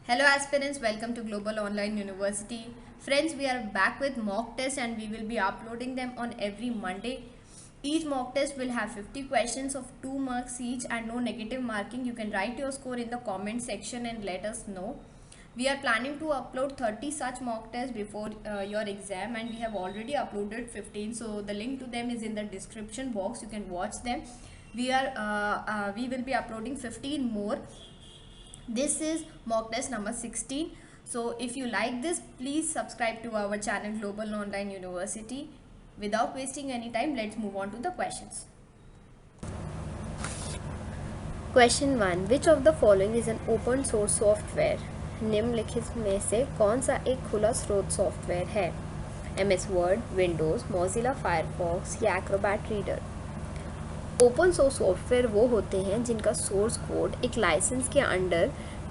Hello aspirants, welcome to Global Online University. Friends, we are back with mock tests and we will be uploading them on every Monday. Each mock test will have 50 questions of 2 marks each and no negative marking. You can write your score in the comment section and let us know. We are planning to upload 30 such mock tests before your exam, and we have already uploaded 15. So the link to them is in the description box. You can watch them. We will be uploading 15 more. This is mock test number 16. So if you like this, please subscribe to our channel Global Online University. Without wasting any time, let's move on to the questions. Question 1. Which of the following is an open source software? निम्नलिखित में से कौन सा एक खुला स्रोत software है? MS Word, Windows, Mozilla Firefox या Acrobat Reader? Open source software वो होते हैं जिनका सोर्स कोड एक लाइसेंस के अंडर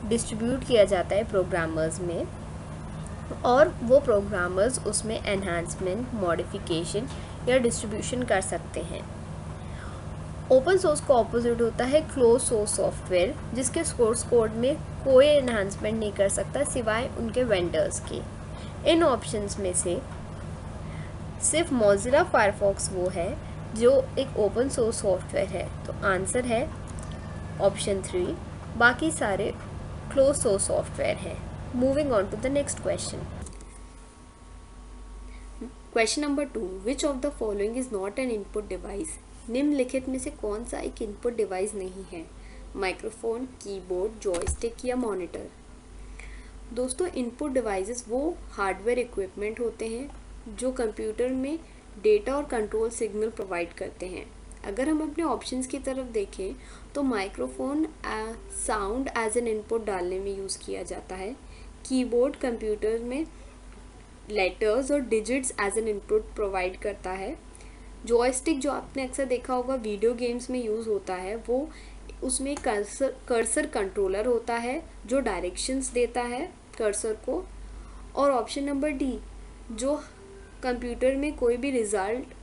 डिस्ट्रीब्यूट किया जाता है प्रोग्रामर्स में, और वो प्रोग्रामर्स उसमें एनहांसमेंट, मॉडिफिकेशन या डिस्ट्रीब्यूशन कर सकते हैं। ओपन सोर्स का ऑपोजिट होता है क्लोज सोर्स सॉफ्टवेयर, जिसके सोर्स कोड में कोई एनहांसमेंट नहीं कर सकता सिवाय उनके वेंडर्स के। इन ऑप्शंस में से सिर्फ मोजिला फायरफॉक्स वो है जो एक ओपन सोर्स सॉफ्टवेयर है, तो आंसर है ऑप्शन 3। बाकी सारे क्लोज सोर्स सॉफ्टवेयर है। Moving on to the next question. Question number 2. Which of the following is not an input device? निम्नलिखित में से कौन सा एक इनपुट डिवाइस नहीं है? माइक्रोफोन, कीबोर्ड, जॉयस्टिक या मॉनिटर? दोस्तों, इनपुट डिवाइसेस वो हार्डवेयर इक्विपमेंट होते हैं जो कंप्यूटर में डेटा और कंट्रोल सिग्नल प्रोवाइड करते हैं। अगर हम अपने ऑप्शंस की तरफ देखें तो microphone sound as an input डालने में यूज़ किया जाता है। कीबोर्ड कंप्यूटर में लेटर्स और digits as an input provide करता है। जॉयस्टिक, जो आपने अक्सर देखा होगा वीडियो गेम्स में यूज़ होता है, वो उसमें कर्सर कंट्रोलर होता है जो डायरेक्शंस देता है कर्सर को। और ऑप्शन नंबर डी, जो कंप्यूटर में कोई भी result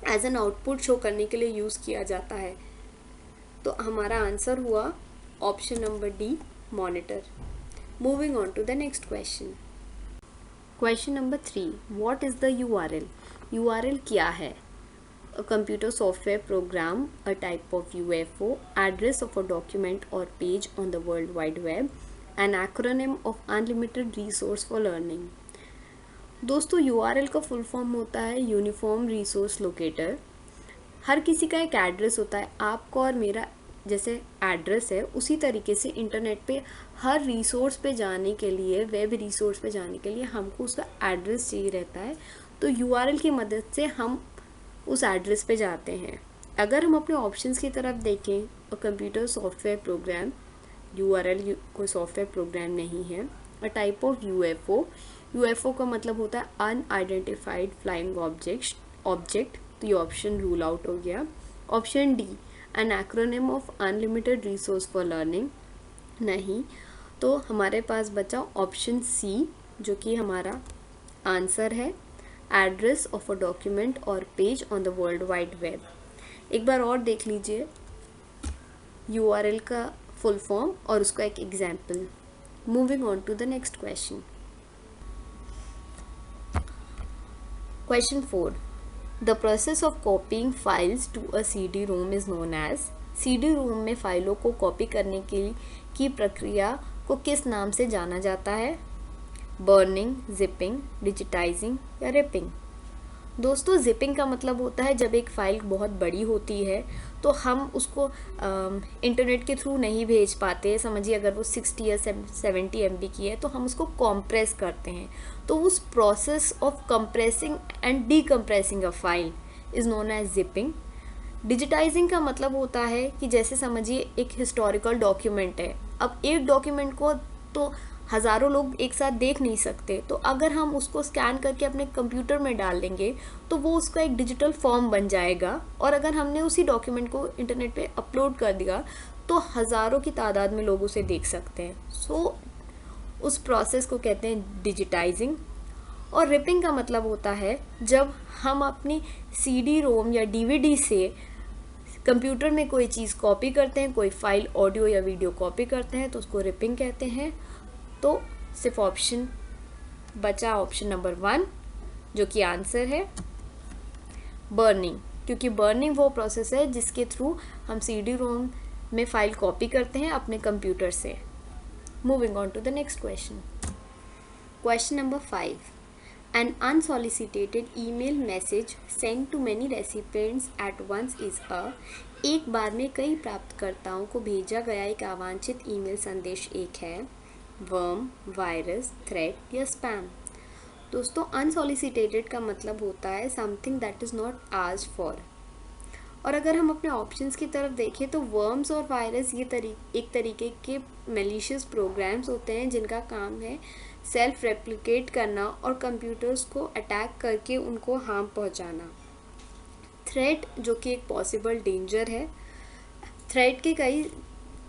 as an output show करने के लिए यूज़ किया जाता है। तो हमारा आंसर हुआ option number D, monitor. Moving on to the next question. Question number 3. What is the URL? URL क्या है? A computer software program, a type of UFO, address of a document और page on the world wide web, an acronym of unlimited resource for learning. दोस्तों, URL का full form होता है uniform resource locator. हर किसी का एक address होता है। आपका और मेरा जैसे एड्रेस है, उसी तरीके से इंटरनेट पे हर रिसोर्स पे जाने के लिए, वेब रिसोर्स पे जाने के लिए हमको उसका एड्रेस चाहिए रहता है। तो URL की मदद से हम उस एड्रेस पे जाते हैं। अगर हम अपने ऑप्शंस की तरफ देखें और कंप्यूटर सॉफ्टवेयर प्रोग्राम, URL कोई सॉफ्टवेयर प्रोग्राम नहीं है। अ टाइप ऑफ UFO का मतलब होता है अनआइडेंटिफाइड फ्लाइंग ऑब्जेक्ट, तो ये ऑप्शन रूल आउट हो गया। Option D, an acronym of unlimited resource for learning, नहीं। तो हमारे पास बचा ऑप्शन सी, जो कि हमारा आंसर है, एड्रेस ऑफ अ डॉक्यूमेंट और page on the world wide web. एक बार और देख लीजिए URL का फुल फॉर्म और उसका एक example. Moving on to the next question. Question 4. The process of copying files to a CD-ROM is known as? CD-ROM में फाइलों को कॉपी करने की प्रक्रिया को किस नाम से जाना जाता है? बर्निंग, जिपिंग, डिजिटाइजिंग या रिपिंग? दोस्तों, जिपिंग का मतलब होता है जब एक फ़ाइल बहुत बड़ी होती है तो हम उसको इंटरनेट के थ्रू नहीं भेज पाते। समझिए अगर वो 60 या 70 MB की है तो हम उसको कॉम्प्रेस करते हैं। तो उस process of compressing and decompressing a file is known as zipping. Digitising का मतलब होता है कि जैसे समझिए एक हिस्टोरिकल डॉक्यूमेंट है। अब एक डॉक्यूमेंट को तो हज़ारों लोग एक साथ देख नहीं सकते, तो अगर हम उसको स्कैन करके अपने कंप्यूटर में डाल देंगे तो वो उसका एक डिजिटल फॉर्म बन जाएगा, और अगर हमने उसी डॉक्यूमेंट को इंटरनेट पे अपलोड कर दिया तो हज़ारों की तादाद में लोग उसे देख सकते हैं। सो उस प्रोसेस को कहते हैं डिजिटाइजिंग। और रिपिंग का मतलब होता है जब हम अपनी CD-ROM या DVD से कंप्यूटर में कोई चीज़ कॉपी करते हैं, कोई फाइल ऑडियो या वीडियो कॉपी करते हैं तो उसको रिपिंग कहते हैं। तो सिर्फ ऑप्शन बचा ऑप्शन नंबर 1 जो कि आंसर है बर्निंग, क्योंकि बर्निंग वो प्रोसेस है जिसके थ्रू हम CD-ROM में फाइल कॉपी करते हैं अपने कंप्यूटर से। Moving on to the next question. Question number 5, An unsolicited email message sent to many recipients at once is a एक बार में कई प्राप्तकर्ताओं को भेजा गया एक अवांछित ईमेल संदेश एक है वर्म, वायरस, थ्रेट या स्पैम। दोस्तों अनसॉलिसिटेटेड का मतलब होता है something that is not asked for. और अगर हम अपने ऑप्शंस की तरफ देखें तो वर्म्स और वायरस ये एक तरीके के मैलिशियस प्रोग्राम्स होते हैं जिनका काम है सेल्फ रेप्लिकेट करना और कंप्यूटर्स को अटैक करके उनको हार्म पहुंचाना। थ्रेट जो कि एक पॉसिबल डेंजर है। थ्रेट के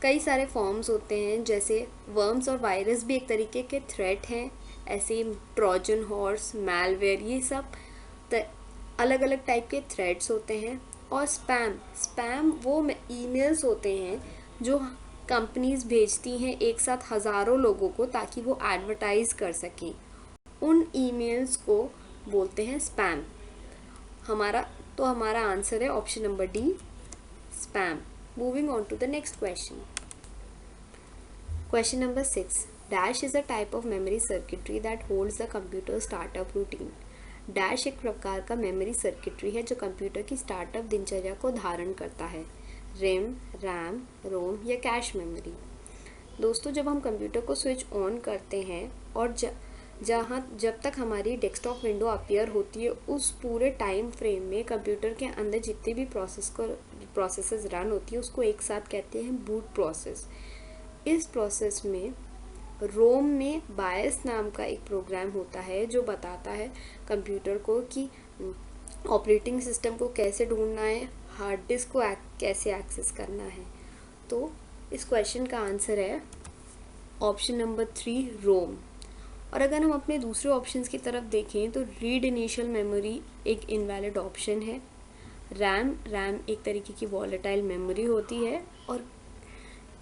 कई सारे फॉर्म्स होते हैं, जैसे वर्म्स और वायरस भी एक तरीके के थ्रेट हैं। ऐसे ट्रोजन हॉर्स, मैलवेयर, ये सब अलग अलग टाइप के थ्रेट्स होते हैं। और स्पैम वो ईमेल्स होते हैं जो कंपनीज भेजती हैं एक साथ हज़ारों लोगों को ताकि वो एडवर्टाइज कर सकें। उन ईमेल्स को बोलते हैं स्पैम। हमारा आंसर है option number D, spam. Moving on to the next question. Question number 6, dash is a type of memory circuitry that holds the computer startup routine. Dash एक प्रकार का मेमोरी सर्किटरी है जो कंप्यूटर की startup दिनचर्या को धारण करता है। रिम, रैम, रोम या कैश मेमोरी। दोस्तों जब हम कंप्यूटर को स्विच ऑन करते हैं और जब तक हमारी डेस्कटॉप विंडो अपीयर होती है उस पूरे टाइम फ्रेम में कंप्यूटर के अंदर जितने भी प्रोसेसेस रन होती है उसको एक साथ कहते हैं बूट प्रोसेस। इस प्रोसेस में रोम में बायस नाम का एक प्रोग्राम होता है जो बताता है कंप्यूटर को कि ऑपरेटिंग सिस्टम को कैसे ढूंढना है, हार्ड डिस्क को कैसे एक्सेस करना है। तो इस क्वेश्चन का आंसर है ऑप्शन नंबर 3, रोम। और अगर हम अपने दूसरे ऑप्शंस की तरफ देखें तो रीड इनिशियल मेमोरी एक इनवैलिड ऑप्शन है। रैम एक तरीके की वॉलेटाइल मेमोरी होती है। और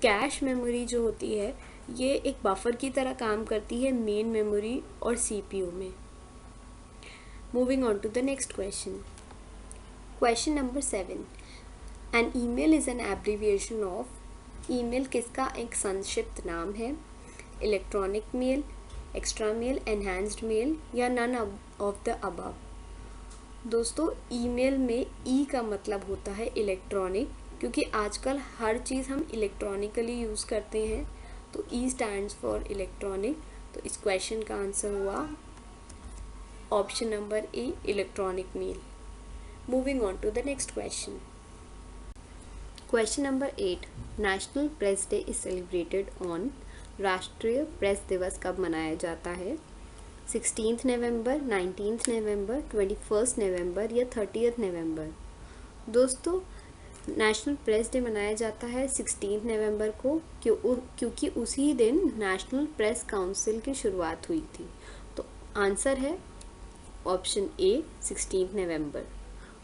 कैश मेमोरी जो होती है ये एक बफर की तरह काम करती है मेन मेमोरी और CPU में। Moving on to the next question. Question number 7, an email is an abbreviation of. Email किसका एक संक्षिप्त नाम है? Electronic mail, extra mail, enhanced mail या नन ऑफ द अबव। दोस्तों ईमेल में ई का मतलब होता है इलेक्ट्रॉनिक, क्योंकि आजकल हर चीज़ हम इलेक्ट्रॉनिकली यूज़ करते हैं, तो ई स्टैंड्स फॉर इलेक्ट्रॉनिक। तो इस क्वेश्चन का आंसर हुआ option number A, electronic mail. Moving on to the next question. Question number 8, national press day is celebrated on. राष्ट्रीय प्रेस दिवस कब मनाया जाता है? 16 नवंबर, 19 नवंबर, 21 नवंबर या 30 नवंबर। दोस्तों नेशनल प्रेस डे मनाया जाता है 16 नवंबर को, क्योंकि उसी दिन नेशनल प्रेस काउंसिल की शुरुआत हुई थी। तो आंसर है option A, 16 November.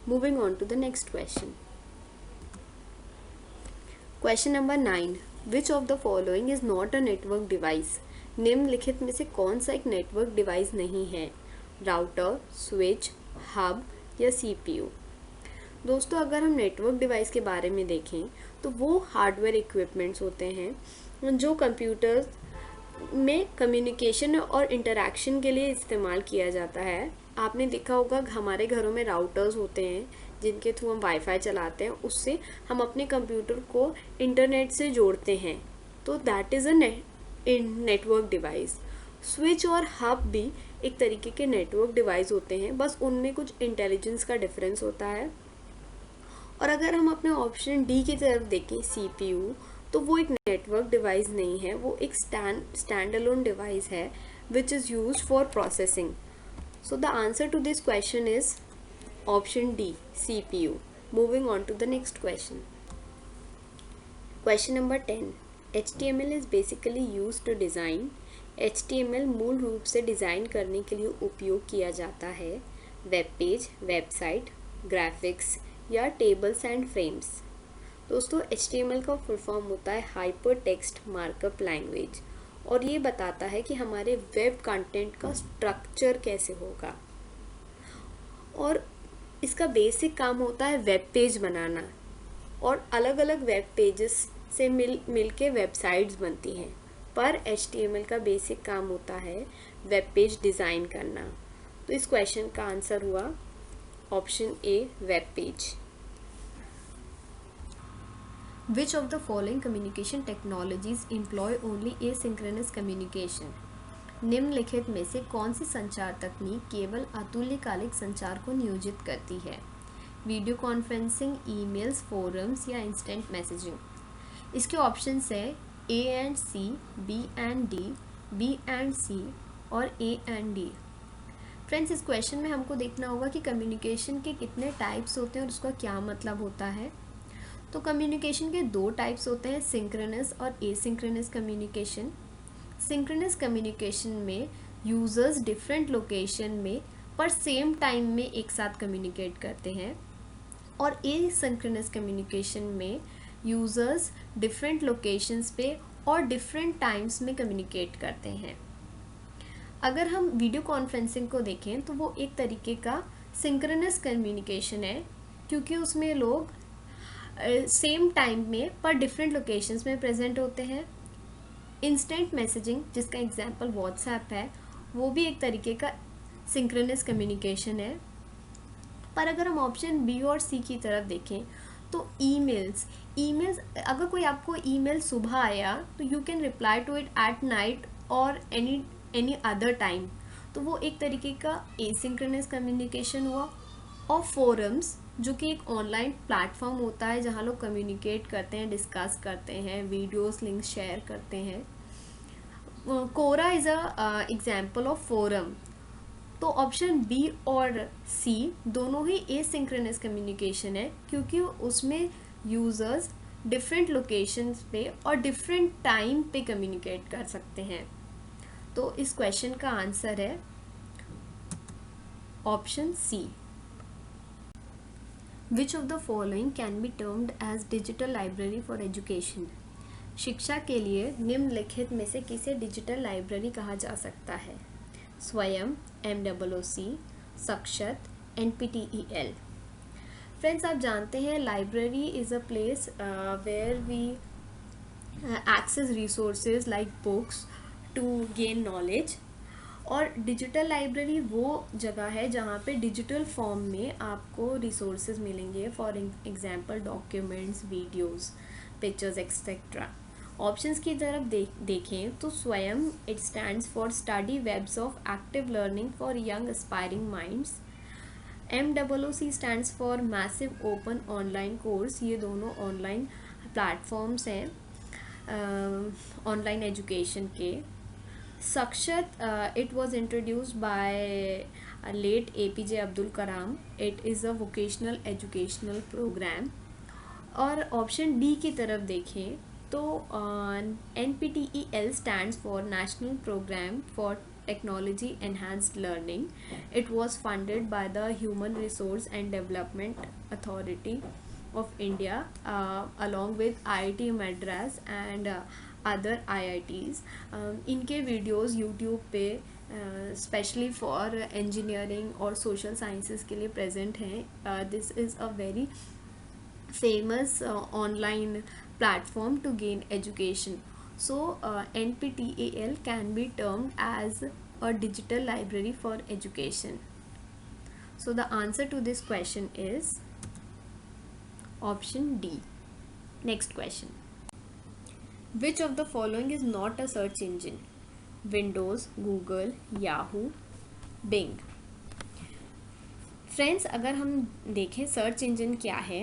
Moving on to the next question. Question number 9, which of the following is not a network device. निम्नलिखित में से कौन सा एक नेटवर्क डिवाइस नहीं है? राउटर, स्विच, हब या CPU। दोस्तों अगर हम नेटवर्क डिवाइस के बारे में देखें तो वो हार्डवेयर इक्विपमेंट्स होते हैं जो कंप्यूटर में कम्युनिकेशन और इंटरैक्शन के लिए इस्तेमाल किया जाता है। आपने देखा होगा हमारे घरों में राउटर्स होते हैं जिनके थ्रू हम वाईफाई चलाते हैं, उससे हम अपने कंप्यूटर को इंटरनेट से जोड़ते हैं, तो that is a network device. Switch और हब भी एक तरीके के नेटवर्क डिवाइस होते हैं, बस उनमें कुछ इंटेलिजेंस का डिफरेंस होता है। और अगर हम अपने ऑप्शन डी की तरफ देखें CPU, तो वो एक नेटवर्क डिवाइस नहीं है, वो एक स्टैंड अलोन डिवाइस है which is used for processing. So the answer to this question is option D, CPU। Moving on to the next question. Question number 10, HTML is basically used to design. HTML मूल रूप से design करने के लिए उपयोग किया जाता है वेब पेज, वेबसाइट, ग्राफिक्स या टेबल्स एंड फ्रेम्स। दोस्तों HTML का फुल फॉर्म होता है हाइपर टेक्स्ट मार्कअप लैंग्वेज, और ये बताता है कि हमारे वेब कंटेंट का स्ट्रक्चर कैसे होगा। और इसका बेसिक काम होता है वेब पेज बनाना, और अलग अलग वेब पेजेस से मिल के वेबसाइट्स बनती हैं। पर HTML का बेसिक काम होता है वेब पेज डिज़ाइन करना। तो इस क्वेश्चन का आंसर हुआ option A, web page. Which of the following communication technologies employ only asynchronous communication? निम्नलिखित में से कौन सी संचार तकनीक केवल अतुल्यकालिक संचार को नियोजित करती है? वीडियो कॉन्फ्रेंसिंग, ईमेल्स, फोरम्स या इंस्टेंट मैसेजिंग। इसके ऑप्शंस है A and C, B and D, B and C और ए एंड डी। फ्रेंड्स, इस क्वेश्चन में हमको देखना होगा कि कम्युनिकेशन के कितने टाइप्स होते हैं और उसका क्या मतलब होता है। तो कम्युनिकेशन के दो टाइप्स होते हैं, सिंक्रोनस और एसिंक्रोनस कम्युनिकेशन। सिंक्रोनस कम्युनिकेशन में यूजर्स डिफरेंट लोकेशन में पर सेम टाइम में एक साथ कम्युनिकेट करते हैं, और एसिंक्रोनस कम्युनिकेशन में यूजर्स डिफरेंट लोकेशंस पे और डिफरेंट टाइम्स में कम्युनिकेट करते हैं। अगर हम वीडियो कॉन्फ्रेंसिंग को देखें तो वो एक तरीके का सिंक्रोनस कम्युनिकेशन है, क्योंकि उसमें लोग सेम टाइम में पर डिफरेंट लोकेशंस में प्रेजेंट होते हैं। इंस्टेंट मैसेजिंग, जिसका एग्जांपल व्हाट्सएप है, वो भी एक तरीके का सिंक्रोनस कम्युनिकेशन है। पर अगर हम ऑप्शन बी और सी की तरफ देखें तो ईमेल्स अगर कोई आपको ईमेल सुबह आया तो you can reply to it at night और एनी अदर टाइम, तो वो एक तरीके का एसिंक्रोनस कम्युनिकेशन हुआ। और फोरम्स, जो कि एक ऑनलाइन प्लेटफॉर्म होता है जहाँ लोग कम्युनिकेट करते हैं, डिस्कस करते हैं, वीडियोस लिंक्स शेयर करते हैं। Quora is a example of forum. तो ऑप्शन बी और सी दोनों ही एसिंक्रोनस कम्युनिकेशन है, क्योंकि उसमें यूजर्स डिफरेंट लोकेशंस पे और डिफरेंट टाइम पे कम्युनिकेट कर सकते हैं। तो इस क्वेश्चन का आंसर है option C. Which of the following can be termed as digital library for education? शिक्षा के लिए निम्नलिखित में से किसे डिजिटल लाइब्रेरी कहा जा सकता है? स्वयं, MOOC, सक्षत, NPTEL। फ्रेंड्स, आप जानते हैं library is a place where we access resources like books to gain knowledge, और डिजिटल लाइब्रेरी वो जगह है जहाँ पे डिजिटल फॉर्म में आपको रिसोर्सेज मिलेंगे, for example documents, videos, pictures etcetera. Options की तरफ देखें तो Swayam, it stands for study webs of active learning for young aspiring minds. MOOC stands for massive open online course. ये दोनों ऑनलाइन प्लेटफॉर्म्स हैं ऑनलाइन एजुकेशन के। Sakshat, it was introduced by late APJ Abdul Kalam. It is a vocational educational program. और option D की तरफ देखें तो NPTEL stands for National Program for Technology Enhanced Learning. It was funded by the Human Resource and Development Authority of India along with IIT Madras and other IITs। इनके videos YouTube पे specially for engineering और social sciences के लिए present हैं। This is a very famous online platform to gain education. So NPTEL can be termed as a digital library for education. So the answer to this question is option D. Next question, Which of the following is not a search engine? Windows, Google, Yahoo, Bing। Friends, अगर हम देखें search engine क्या है,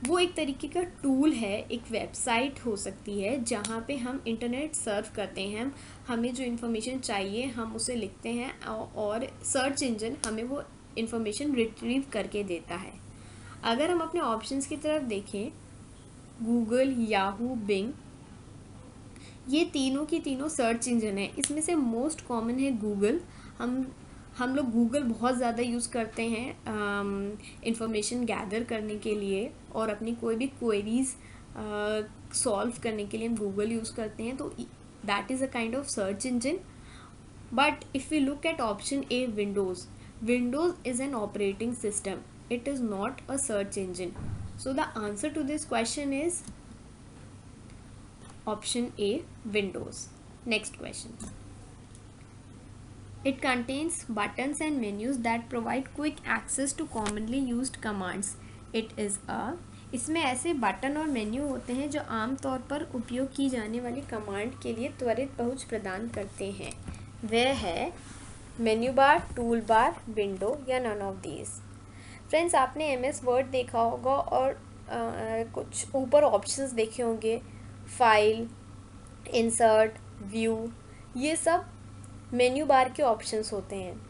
वो एक तरीके का tool है, एक वेबसाइट हो सकती है जहाँ पे हम इंटरनेट सर्फ करते हैं, हमें जो इन्फॉर्मेशन चाहिए हम उसे लिखते हैं और सर्च इंजन हमें वो इन्फॉर्मेशन रिट्रीव करके देता है। अगर हम अपने ऑप्शंस की तरफ देखें, गूगल, याहू, बिंग, ये तीनों की तीनों सर्च इंजन है। इसमें से मोस्ट कॉमन है गूगल। हम लोग गूगल बहुत ज़्यादा यूज़ करते हैं इंफॉर्मेशन गैदर करने के लिए और अपनी कोई भी क्वेरीज सॉल्व करने के लिए हम गूगल यूज़ करते हैं, तो that is a kind of search engine. But if we look at option A, Windows is an operating system. It is not a search engine. So the answer to this question is option A, Windows. Next question. It contains buttons and menus that provide quick access to commonly used commands. It is a इसमें ऐसे button और menu होते हैं जो आमतौर पर उपयोग की जाने वाली कमांड के लिए त्वरित पहुंच प्रदान करते हैं. वह है menu bar, tool bar, window या नन ऑफ दीज. फ्रेंड्स, आपने MS वर्ड देखा होगा और कुछ ऊपर ऑप्शंस देखे होंगे, फाइल, इंसर्ट, व्यू, ये सब मेन्यू बार के ऑप्शंस होते हैं.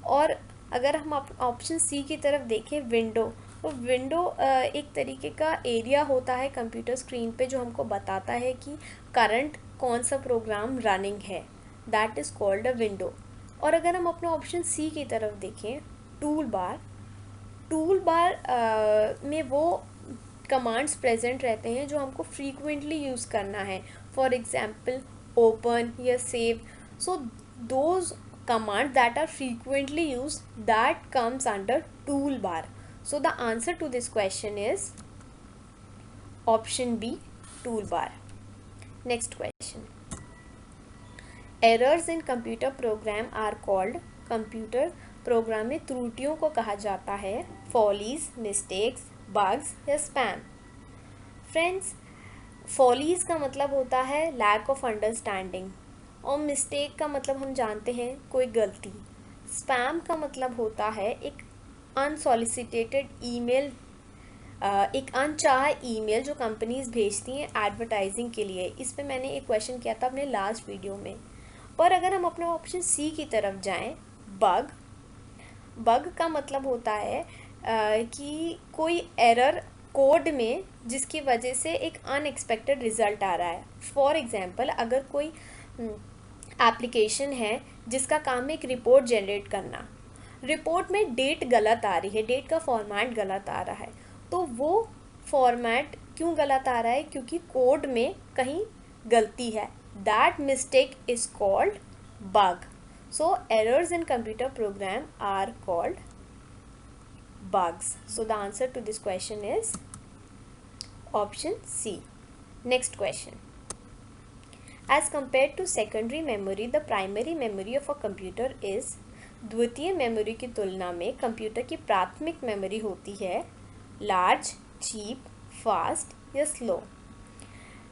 और अगर हम ऑप्शन सी की तरफ देखें, विंडो, तो विंडो एक तरीके का एरिया होता है कंप्यूटर स्क्रीन पे जो हमको बताता है कि करंट कौन सा प्रोग्राम रनिंग है. That is called a window. और अगर हम अपना ऑप्शन सी की तरफ देखें, टूल बार में वो कमांड्स प्रेजेंट रहते हैं जो हमको फ्रीक्वेंटली यूज़ करना है. फॉर एग्जांपल ओपन या save. So those command that are frequently use, that comes under tool bar. So the answer to this question is option B, toolbar. Next question. Errors in computer program are called, computer program में त्रुटियों को कहा जाता है follies, mistakes, bugs या spam. Friends, follies का मतलब होता है lack of understanding और mistake का मतलब हम जानते हैं कोई गलती. spam का मतलब होता है एक अनसॉलिसिटेटेड ईमेल, एक अनचाहा ईमेल जो कंपनीज भेजती हैं एडवर्टाइजिंग के लिए. इस पे मैंने एक क्वेश्चन किया था अपने लास्ट वीडियो में. पर अगर हम अपना ऑप्शन सी की तरफ जाएं, बग का मतलब होता है कि कोई एरर कोड में जिसकी वजह से एक अनएक्सपेक्टेड रिजल्ट आ रहा है. फॉर एग्जांपल, अगर कोई एप्लीकेशन है जिसका काम है एक रिपोर्ट जनरेट करना, रिपोर्ट में डेट गलत आ रही है, डेट का फॉर्मेट गलत आ रहा है, तो वो फॉर्मेट क्यों गलत आ रहा है? क्योंकि कोड में कहीं गलती है. That mistake is called bug. So errors in computer program are called bugs. So the answer to this question is option C. Next question. As compared to secondary memory, the primary memory of a computer is, द्वितीय memory की तुलना में computer की प्राथमिक memory होती है large, cheap, fast या slow.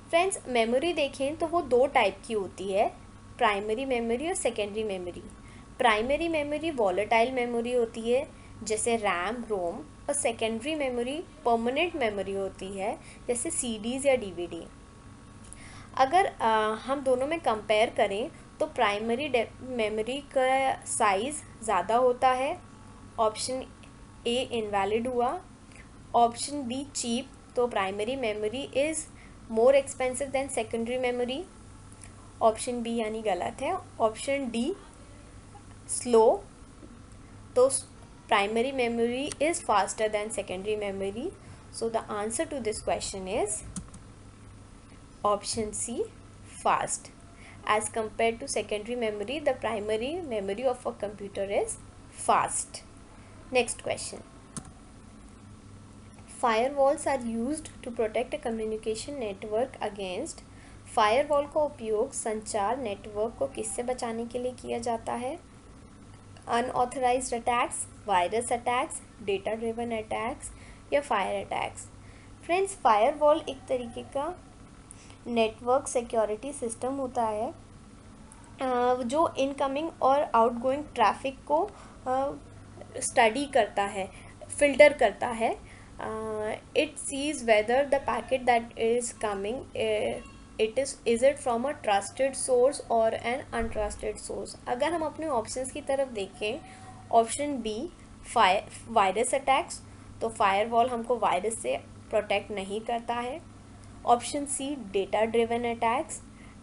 Friends, memory देखें तो वो दो टाइप की होती है, प्राइमरी मेमोरी और secondary memory. Primary memory volatile memory होती है जैसे रैम, रोम, और सेकेंडरी मेमोरी परमानेंट मेमोरी होती है जैसे CDs या DVD. अगर हम दोनों में कंपेयर करें तो प्राइमरी मेमोरी का साइज़ ज़्यादा होता है. ऑप्शन ए इनवैलिड हुआ. ऑप्शन बी चीप, तो primary memory is more expensive than secondary memory. Option B यानी गलत है. ऑप्शन डी स्लो, तो primary memory is faster than secondary memory. So the answer to this question is option C, fast. As compared to secondary memory, the primary memory of a computer is fast. Next question. Firewalls are used to protect a communication network against. Firewall का उपयोग संचार network को किससे बचाने के लिए किया जाता है? Unauthorized attacks, virus attacks, data driven attacks या fire attacks. Friends, firewall एक तरीके का नेटवर्क सिक्योरिटी सिस्टम होता है जो इनकमिंग और आउटगोइंग ट्रैफिक को स्टडी करता है, फिल्टर करता है. It sees whether the packet that is coming is it from a trusted source और एन अनट्रस्टेड सोर्स. अगर हम अपने ऑप्शंस की तरफ देखें, ऑप्शन बी वायरस अटैक्स, तो फायरवॉल हमको वायरस से प्रोटेक्ट नहीं करता है. Option C data driven attacks.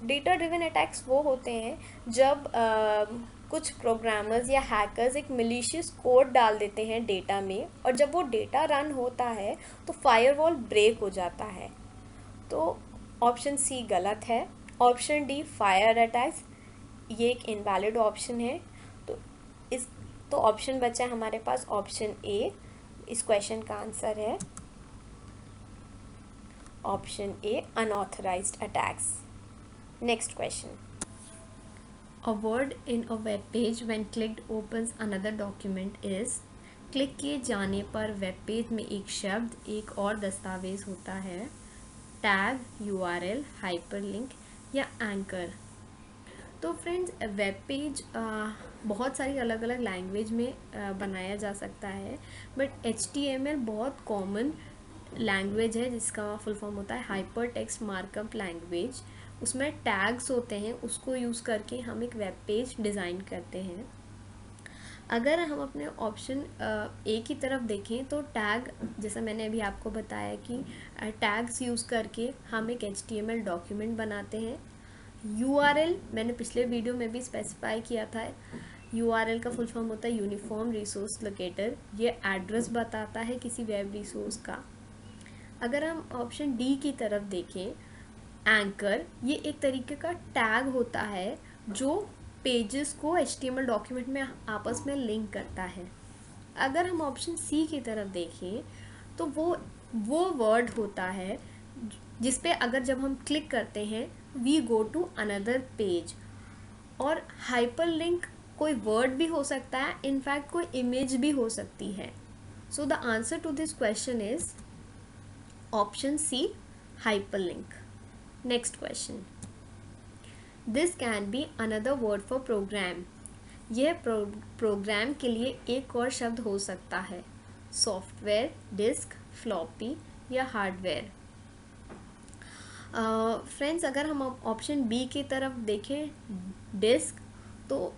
Data driven attacks वो होते हैं जब कुछ प्रोग्रामर्स या हैकर्स एक मिलिशियस कोड डाल देते हैं डेटा में, और जब वो डेटा रन होता है तो फायरवॉल ब्रेक हो जाता है. तो ऑप्शन सी गलत है। ऑप्शन डी फायर अटैक्स, ये एक इनवैलिड ऑप्शन है। तो इस तो ऑप्शन बचा है हमारे पास ऑप्शन ए। इस क्वेश्चन का आंसर है option A, unauthorised attacks. Next question. A word in a web page when clicked opens another document is। Click किए जाने पर वेब पेज में एक शब्द, एक और दस्तावेज होता है। टैग, URL, हाइपरलिंक या एंकर। तो फ्रेंड्स, वेब पेज बहुत सारी अलग अलग लैंग्वेज में बनाया जा सकता है, बट HTML बहुत कॉमन लैंग्वेज है जिसका फुल फॉर्म होता है हाइपर टेक्स्ट मार्कअप लैंग्वेज। उसमें टैग्स होते हैं, उसको यूज़ करके हम एक वेब पेज डिज़ाइन करते हैं। अगर हम अपने ऑप्शन ए की तरफ देखें तो टैग, जैसा मैंने अभी आपको बताया कि टैग्स यूज़ करके हम एक HTML डॉक्यूमेंट बनाते हैं। URL मैंने पिछले वीडियो में भी स्पेसिफाई किया था। URL का फुल फॉर्म होता है यूनिफॉर्म रिसोर्स लोकेटर। ये एड्रेस बताता है किसी वेब रिसोर्स का। अगर हम ऑप्शन डी की तरफ देखें, एंकर, ये एक तरीके का टैग होता है जो पेजेस को HTML डॉक्यूमेंट में आपस में लिंक करता है। अगर हम ऑप्शन सी की तरफ देखें तो वो वर्ड होता है जिस पे अगर जब हम क्लिक करते हैं we go to another page. और हाइपरलिंक कोई वर्ड भी हो सकता है, इनफैक्ट कोई इमेज भी हो सकती है। So the answer to this question is option C, hyperlink. Next question. This can be another word for program. यह प्रोग्राम के लिए एक और शब्द हो सकता है। सॉफ्टवेयर, डिस्क, फ्लॉपी या हार्डवेयर। फ्रेंड्स, अगर हम ऑप्शन बी की तरफ देखें, डिस्क, तो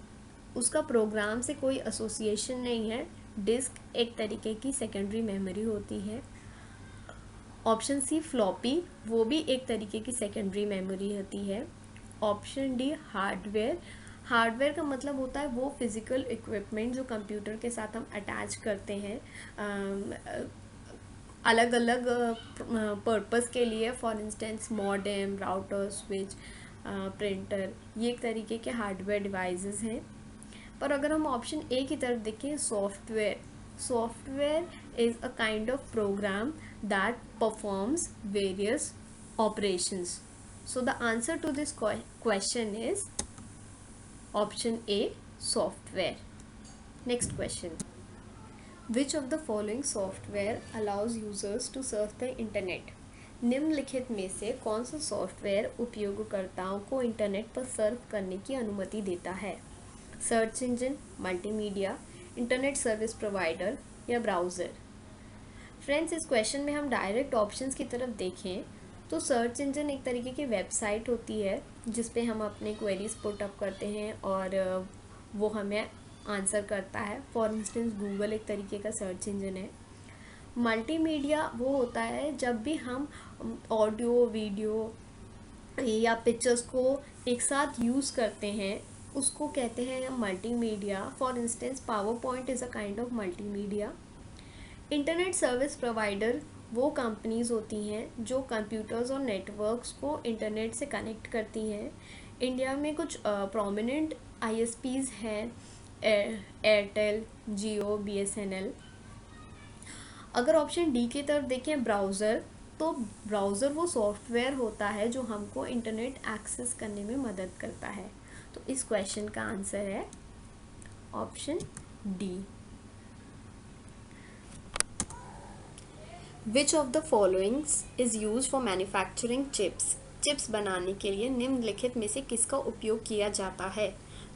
उसका प्रोग्राम से कोई एसोसिएशन नहीं है। डिस्क एक तरीके की सेकेंडरी मेमोरी होती है। ऑप्शन सी, फ्लॉपी, वो भी एक तरीके की सेकेंडरी मेमोरी होती है। Option D, hardware. हार्डवेयर का मतलब होता है वो फिजिकल इक्विपमेंट जो कंप्यूटर के साथ हम अटैच करते हैं अलग अलग पर्पस के लिए। For instance modem, router, switch, printer, ये एक तरीके के हार्डवेयर डिवाइसेस हैं। पर अगर हम ऑप्शन ए की तरफ देखें, software, software is a kind of program that performs various operations. So the answer to this question is option A, software. Next question. Which of the following software allows users to surf the internet? निम्नलिखित में से कौन सा software उपयोगकर्ताओं को internet पर Surf करने की अनुमति देता है? Search engine, multimedia, internet service provider या ब्राउज़र। फ्रेंड्स, इस क्वेश्चन में हम डायरेक्ट ऑप्शंस की तरफ देखें तो सर्च इंजन एक तरीके की वेबसाइट होती है जिस पे हम अपने क्वेरीज पुट अप करते हैं और वो हमें आंसर करता है। फॉर इंस्टेंस गूगल एक तरीके का सर्च इंजन है। मल्टीमीडिया वो होता है जब भी हम ऑडियो, वीडियो या पिक्चर्स को एक साथ यूज़ करते हैं, उसको कहते हैं हम multimedia. For instance power point is a kind of multimedia. Internet service provider वो कंपनीज होती हैं जो कंप्यूटर्स और नेटवर्क्स को इंटरनेट से कनेक्ट करती हैं। इंडिया में कुछ प्रोमिनेंट ISPs हैं, एयरटेल, जियो, BSNL। अगर ऑप्शन डी की तरफ देखें, ब्राउज़र, तो ब्राउज़र वो सॉफ्टवेयर होता है जो हमको इंटरनेट एक्सेस करने में मदद करता है। तो इस क्वेश्चन का आंसर है option D. Which of the followings is use for manufacturing chips? Chips बनाने के लिए निम्नलिखित में से किसका उपयोग किया जाता है?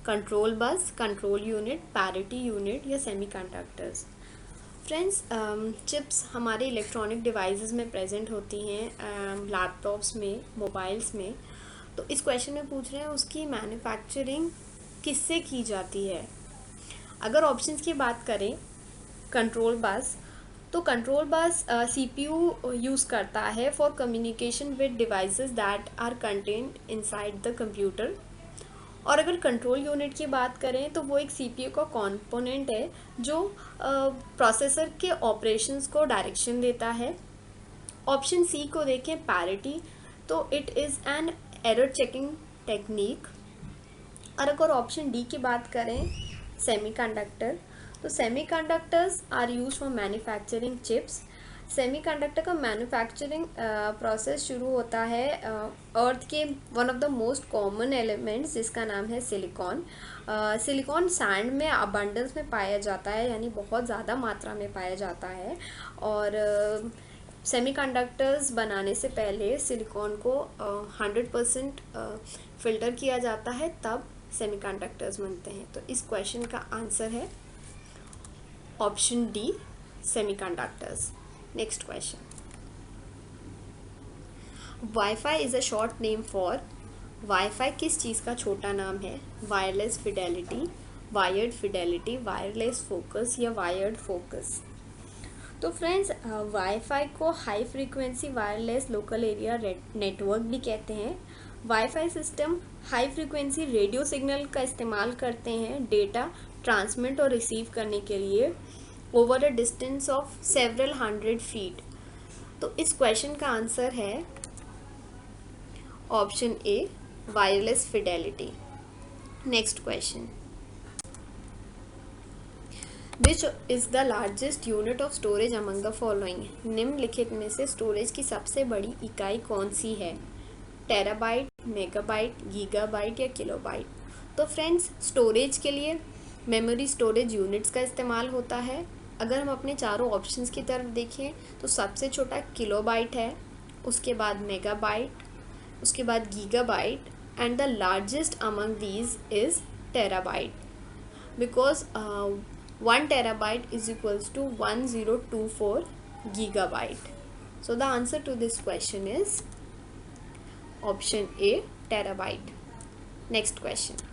Control bus, control unit, parity unit या सेमीकंडक्टर्स। फ्रेंड्स, चिप्स हमारे इलेक्ट्रॉनिक डिवाइसेस में प्रेजेंट होती हैं, लैपटॉप्स में, मोबाइल्स में। तो इस क्वेश्चन में पूछ रहे हैं उसकी मैन्युफैक्चरिंग किससे की जाती है। अगर ऑप्शंस की बात करें, कंट्रोल बस, तो कंट्रोल बस CPU यूज़ करता है for communication with devices that are contained inside the computer. और अगर कंट्रोल यूनिट की बात करें तो वो एक CPU का कॉम्पोनेंट है जो प्रोसेसर के ऑपरेशंस को डायरेक्शन देता है। ऑप्शन सी को देखें, पैरिटी, तो it is an error checking technique. और अगर ऑप्शन डी की बात करें, सेमीकंडक्टर, तो semiconductors are used for manufacturing chips. Semiconductor का मैन्युफैक्चरिंग प्रोसेस शुरू होता है अर्थ के one of the most common elements जिसका नाम है सिलिकॉन। सिलिकॉन सैंड में अबंडेंस में पाया जाता है, यानी बहुत ज़्यादा मात्रा में पाया जाता है। और सेमीकंडक्टर्स बनाने से पहले सिलिकॉन को 100% फिल्टर किया जाता है, तब सेमीकंडक्टर्स बनते हैं। तो इस क्वेश्चन का आंसर है option D, semiconductors. Next question, wifi is a short name for, wifi किस चीज़ का छोटा नाम है? Wireless Fidelity, wired Fidelity, wireless focus या वायर्ड फोकस। तो फ्रेंड्स, वाईफाई को high frequency wireless local area network भी कहते हैं। Wifi system high frequency radio signal का इस्तेमाल करते हैं डेटा ट्रांसमिट और रिसीव करने के लिए over a distance of several 100 feet. तो इस क्वेश्चन का आंसर है option A, wireless Fidelity. Next question, which is the largest unit of storage among the following? निम्नलिखित में से स्टोरेज की सबसे बड़ी इकाई कौन सी है? टेराबाइट, मेगाबाइट, गीगाबाइट या किलोबाइट। तो फ्रेंड्स, स्टोरेज के लिए मेमोरी स्टोरेज यूनिट्स का इस्तेमाल होता है। अगर हम अपने चारों ऑप्शंस की तरफ देखें तो सबसे छोटा किलोबाइट है, उसके बाद मेगाबाइट, उसके बाद gigabyte and the largest among these is terabyte, because 1 terabyte is equals to 1024 gigabyte. So the answer to this question is option A, terabyte. Next question,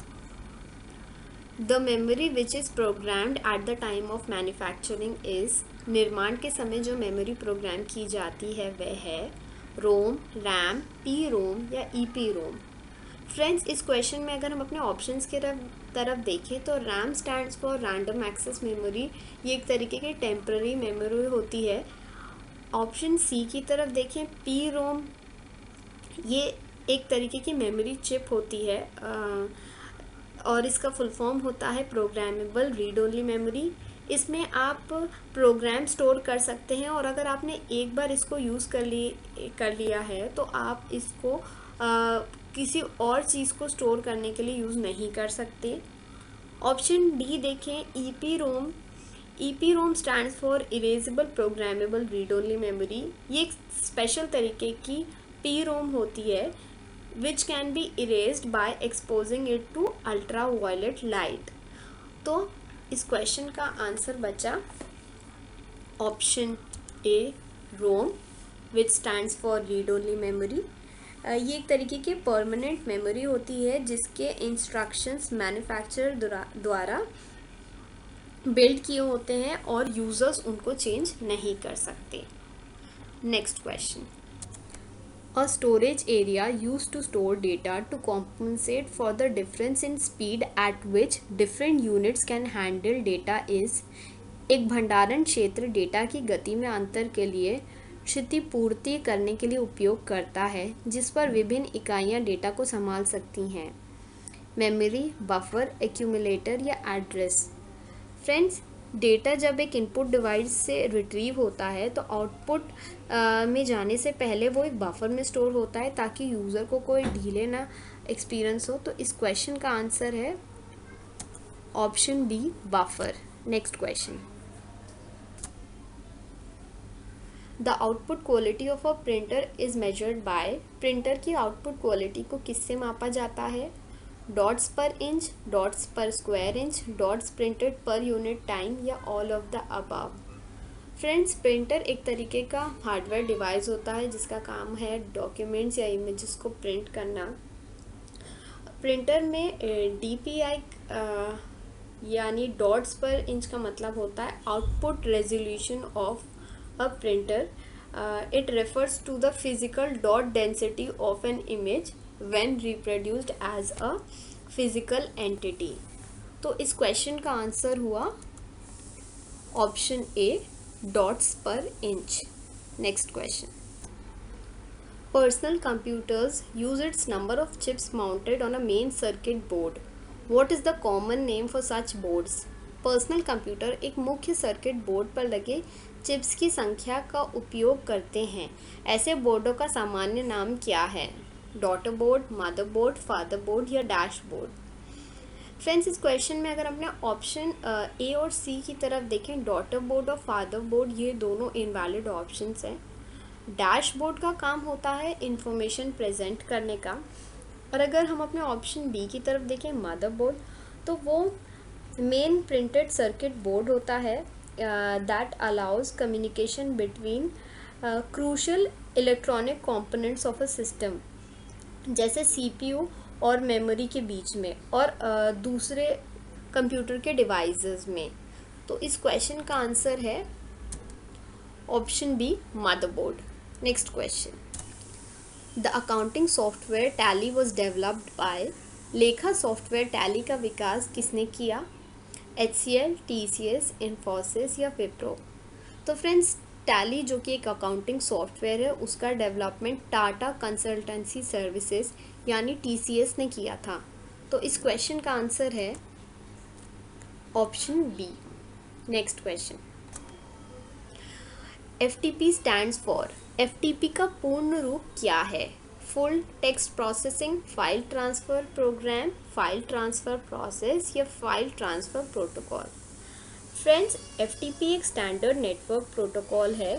the memory which is programmed at the time of manufacturing is, निर्माण के समय जो memory program की जाती है वह है रोम, RAM, PROM या ई पी रोम। फ्रेंड्स, इस क्वेश्चन में अगर हम अपने ऑप्शंस की तरफ देखें तो RAM stands for random access memory, ये एक तरीके की टेम्पररी मेमोरी होती है। ऑप्शन सी की तरफ देखें, पी रोम, ये एक तरीके की मेमोरी चिप होती है और इसका फुल फॉर्म होता है प्रोग्रामेबल रीड ओनली मेमोरी। इसमें आप प्रोग्राम स्टोर कर सकते हैं और अगर आपने एक बार इसको यूज़ कर लिया है तो आप इसको किसी और चीज़ को स्टोर करने के लिए यूज़ नहीं कर सकते। ऑप्शन डी देखें, EPROM, EPROM stands for erasable programmable read only memory. ये एक स्पेशल तरीके की पी रोम होती है which can be erased by exposing it to ultraviolet light. तो इस क्वेश्चन का आंसर बचा option A, ROM, which stands for read only memory. ये एक तरीके की परमानेंट मेमोरी होती है जिसके इंस्ट्रक्शंस मैन्युफैक्चरर द्वारा बिल्ड किए होते हैं और यूजर्स उनको चेंज नहीं कर सकते। Next question, a storage area used to store data to compensate for the difference in speed at which different units can handle data is, एक भंडारण क्षेत्र डेटा की गति में अंतर के लिए क्षतिपूर्ति करने के लिए उपयोग करता है जिस पर विभिन्न इकाइयाँ डेटा को संभाल सकती हैं। मेमोरी, बफर, एक्यूमुलेटर या एड्रेस। फ्रेंड्स, डेटा जब एक इनपुट डिवाइस से रिट्रीव होता है तो आउटपुट में जाने से पहले वो एक बफर में स्टोर होता है ताकि यूज़र को कोई डिले ना एक्सपीरियंस हो। तो इस क्वेश्चन का आंसर है option B, buffer. Next question, the output quality of a printer is measured by, printer की आउटपुट क्वालिटी को किससे मापा जाता है? Dots per inch, dots per square inch, dots printed per unit time या all of the above. Friends, printer एक तरीके का हार्डवेयर डिवाइस होता है जिसका काम है डॉक्यूमेंट्स या इमेजेस को प्रिंट करना। प्रिंटर में DPI यानी डॉट्स पर इंच का मतलब होता है output resolution of a printer. It refers to the physical dot density of an image when reproduced as a physical entity. तो इस क्वेश्चन का आंसर हुआ option A, dots per inch. Next question, Personal computers use its number of chips mounted on a main circuit board. What is the common name for such boards? Personal computer एक मुख्य circuit board पर लगे chips की संख्या का उपयोग करते हैं। ऐसे बोर्डों का सामान्य नाम क्या है? डॉटर बोर्ड, मदरबोर्ड, फादरबोर्ड या डैशबोर्ड? फ्रेंड्स, इस क्वेश्चन में अगर अपने ऑप्शन ए और सी की तरफ देखें, डॉटर बोर्ड और फादर बोर्ड ये दोनों इनवैलिड ऑप्शंस हैं। डैशबोर्ड का काम होता है इंफॉर्मेशन प्रेजेंट करने का। और अगर हम अपने ऑप्शन बी की तरफ देखें, मदरबोर्ड, तो वो मेन प्रिंटेड सर्किट बोर्ड होता है that allows communication between crucial electronic components of a system, जैसे सीपीयू और मेमोरी के बीच में और दूसरे कंप्यूटर के डिवाइसेस में। तो इस क्वेश्चन का आंसर है option B, motherboard. Next question, the accounting software Tally was developed by, लेखा सॉफ्टवेयर टैली का विकास किसने किया? HCL, TCS, इन्फोसिस या विप्रो? तो फ्रेंड्स, टैली जो कि एक अकाउंटिंग सॉफ्टवेयर है, उसका डेवलपमेंट टाटा कंसल्टेंसी सर्विसेज यानी TCS ने किया था। तो इस क्वेश्चन का आंसर है option B. Next question, FTP stands for, FTP का पूर्ण रूप क्या है? Full text processing, file transfer program, file transfer process या file transfer protocol? Friends, FTP एक स्टैंडर्ड नेटवर्क प्रोटोकॉल है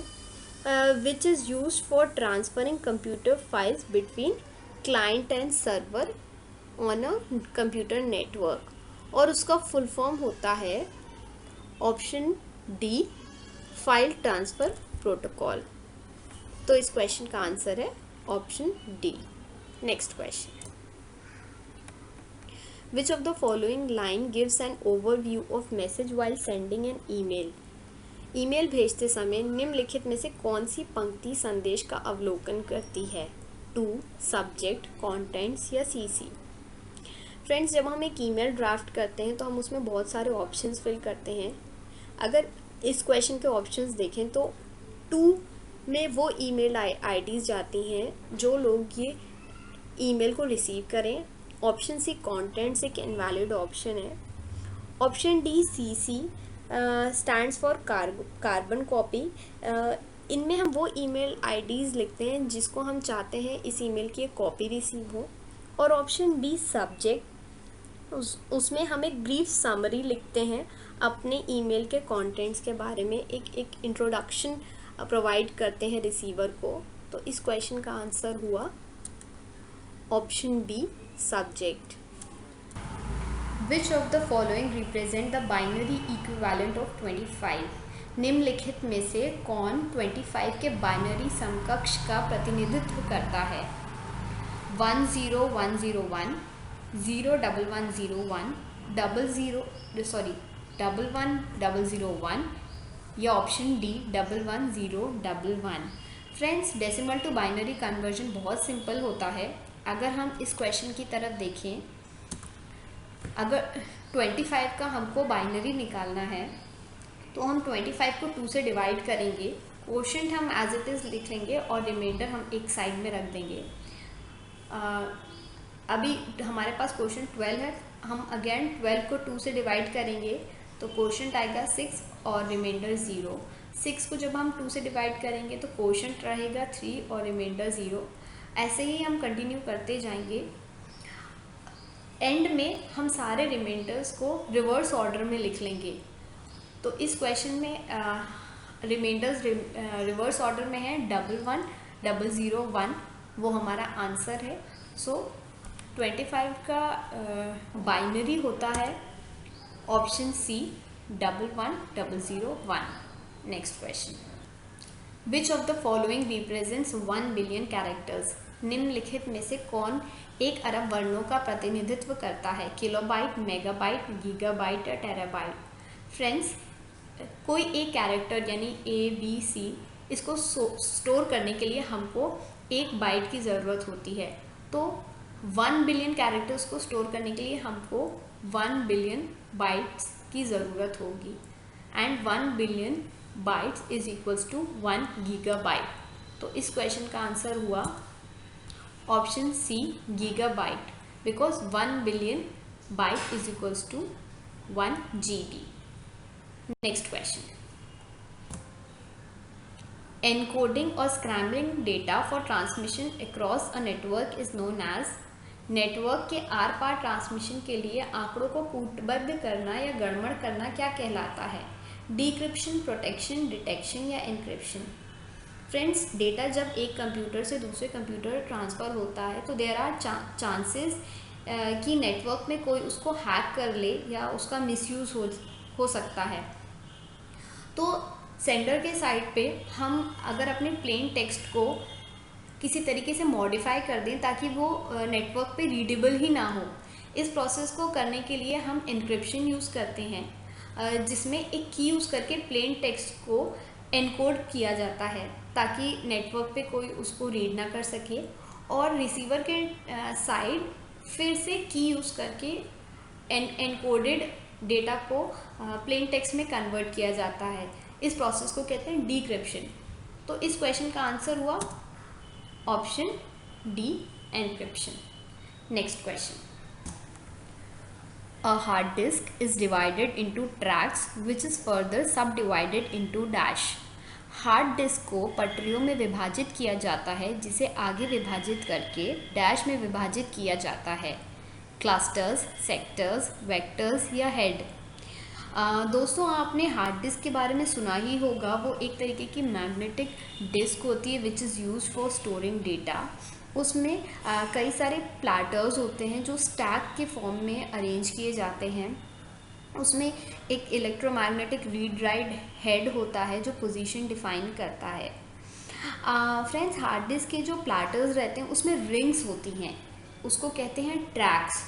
which is used for transferring computer files between client and server on a computer network, और उसका full form होता है option D, file transfer protocol. तो इस question का answer है option D. Next question, which of the following line gives an overview of message while sending an email? Email भेजते समय निम्नलिखित में से कौन सी पंक्ति संदेश का अवलोकन करती है? टू, सब्जेक्ट, कंटेंट्स या CC? फ्रेंड्स, जब हम एक ईमेल ड्राफ्ट करते हैं तो हम उसमें बहुत सारे ऑप्शंस फिल करते हैं। अगर इस क्वेश्चन के ऑप्शंस देखें तो 2 में वो ईमेल आईडीज़ जाती हैं जो लोग ये ईमेल को रिसीव करें। ऑप्शन सी, कंटेंट्स एक इनवैलिड ऑप्शन है। Option D, CC stands for carbon copy, इनमें हम वो ईमेल आईडीज़ लिखते हैं जिसको हम चाहते हैं इस ईमेल की एक कॉपी रिसीव हो। और ऑप्शन बी, सब्जेक्ट, उसमें हम एक ब्रीफ समरी लिखते हैं अपने ईमेल के कंटेंट्स के बारे में, एक इंट्रोडक्शन प्रोवाइड करते हैं रिसीवर को। तो इस क्वेश्चन का आंसर हुआ option B, subject. Which of the following represent the binary equivalent of 25? निम्नलिखित में से कौन 25 के बाइनरी समकक्ष का प्रतिनिधित्व करता है? 10101, 01101, 11001 या option D 11011? Friends, decimal to binary conversion बहुत सिंपल होता है। अगर हम इस क्वेश्चन की तरफ देखें, अगर 25 का हमको बाइनरी निकालना है तो हम 25 को 2 से डिवाइड करेंगे, क्वोशंट हम एज इट इज़ लिख लेंगे और रिमाइंडर हम एक साइड में रख देंगे। अभी हमारे पास क्वोशंट 12 है, हम अगेन 12 को 2 से डिवाइड करेंगे तो क्वोशंट आएगा 6 और रिमाइंडर 0। 6 को जब हम 2 से डिवाइड करेंगे तो क्वोशंट रहेगा 3 और रिमाइंडर 0। ऐसे ही हम कंटिन्यू करते जाएंगे। एंड में हम सारे रिमाइंडर्स को रिवर्स ऑर्डर में लिख लेंगे। तो इस क्वेश्चन में रिमाइंडर्स रिवर्स ऑर्डर में है 11, 001, वो हमारा आंसर है। सो 25 का बाइनरी होता है option C 11001। Next question, which of the following represents 1 billion characters? निम्नलिखित में से कौन 1 अरब वर्णों का प्रतिनिधित्व करता है? किलोबाइट, मेगाबाइट, गीगाबाइट या टेराबाइट? फ्रेंड्स, कोई एक कैरेक्टर यानी ABC, इसको स्टोर करने के लिए हमको 1 बाइट की ज़रूरत होती है। तो 1 बिलियन कैरेक्टर्स को स्टोर करने के लिए हमको 1 बिलियन बाइट्स की ज़रूरत होगी। And 1 billion bytes is equals to 1 gigabyte. तो इस क्वेश्चन का आंसर हुआ option C gigabyte, because 1 billion byte is equals to 1 GB. Next question. Encoding or scrambling data for transmission across a network is known as. Network के are par transmission के लिए आंकड़ों को कूटबद्ध करना या गड़बड़ करना क्या कहलाता है? डिक्रिप्शन, प्रोटेक्शन, डिटेक्शन या एन्क्रिप्शन? फ्रेंड्स, डेटा जब एक कंप्यूटर से दूसरे कंप्यूटर ट्रांसफ़र होता है तो देयर आर चांसेस कि नेटवर्क में कोई उसको हैक कर ले या उसका मिसयूज़ हो सकता है. तो सेंडर के साइड पे हम अगर अपने प्लेन टेक्स्ट को किसी तरीके से मॉडिफाई कर दें ताकि वो नेटवर्क पे रीडेबल ही ना हो, इस प्रोसेस को करने के लिए हम एन्क्रिप्शन यूज़ करते हैं, जिसमें एक की यूज़ करके प्लेन टेक्स्ट को एनकोड किया जाता है ताकि नेटवर्क पे कोई उसको रीड ना कर सके, और रिसीवर के साइड फिर से की यूज़ करके एनकोडेड डेटा को प्लेन टेक्स्ट में कन्वर्ट किया जाता है. इस प्रोसेस को कहते हैं डिक्रिप्शन. तो इस क्वेश्चन का आंसर हुआ option D, encryption. Next question. A hard disk is divided into tracks which is further subdivided into dash. Hard disk को पटरियों में विभाजित किया जाता है जिसे आगे विभाजित करके डैश में विभाजित किया जाता है. क्लस्टर्स, सेक्टर्स, वेक्टर्स या हेड. दोस्तों, आपने हार्ड डिस्क के बारे में सुना ही होगा. वो एक तरीके की मैग्नेटिक डिस्क होती है which is use for storing data. उसमें कई सारे प्लैटर्स होते हैं जो स्टैक के फॉर्म में अरेंज किए जाते हैं. उसमें एक इलेक्ट्रोमैग्नेटिक रीड राइट हेड होता है जो पोजीशन डिफाइन करता है. फ्रेंड्स, हार्ड डिस्क के जो प्लैटर्स रहते हैं उसमें रिंग्स होती हैं, उसको कहते हैं ट्रैक्स.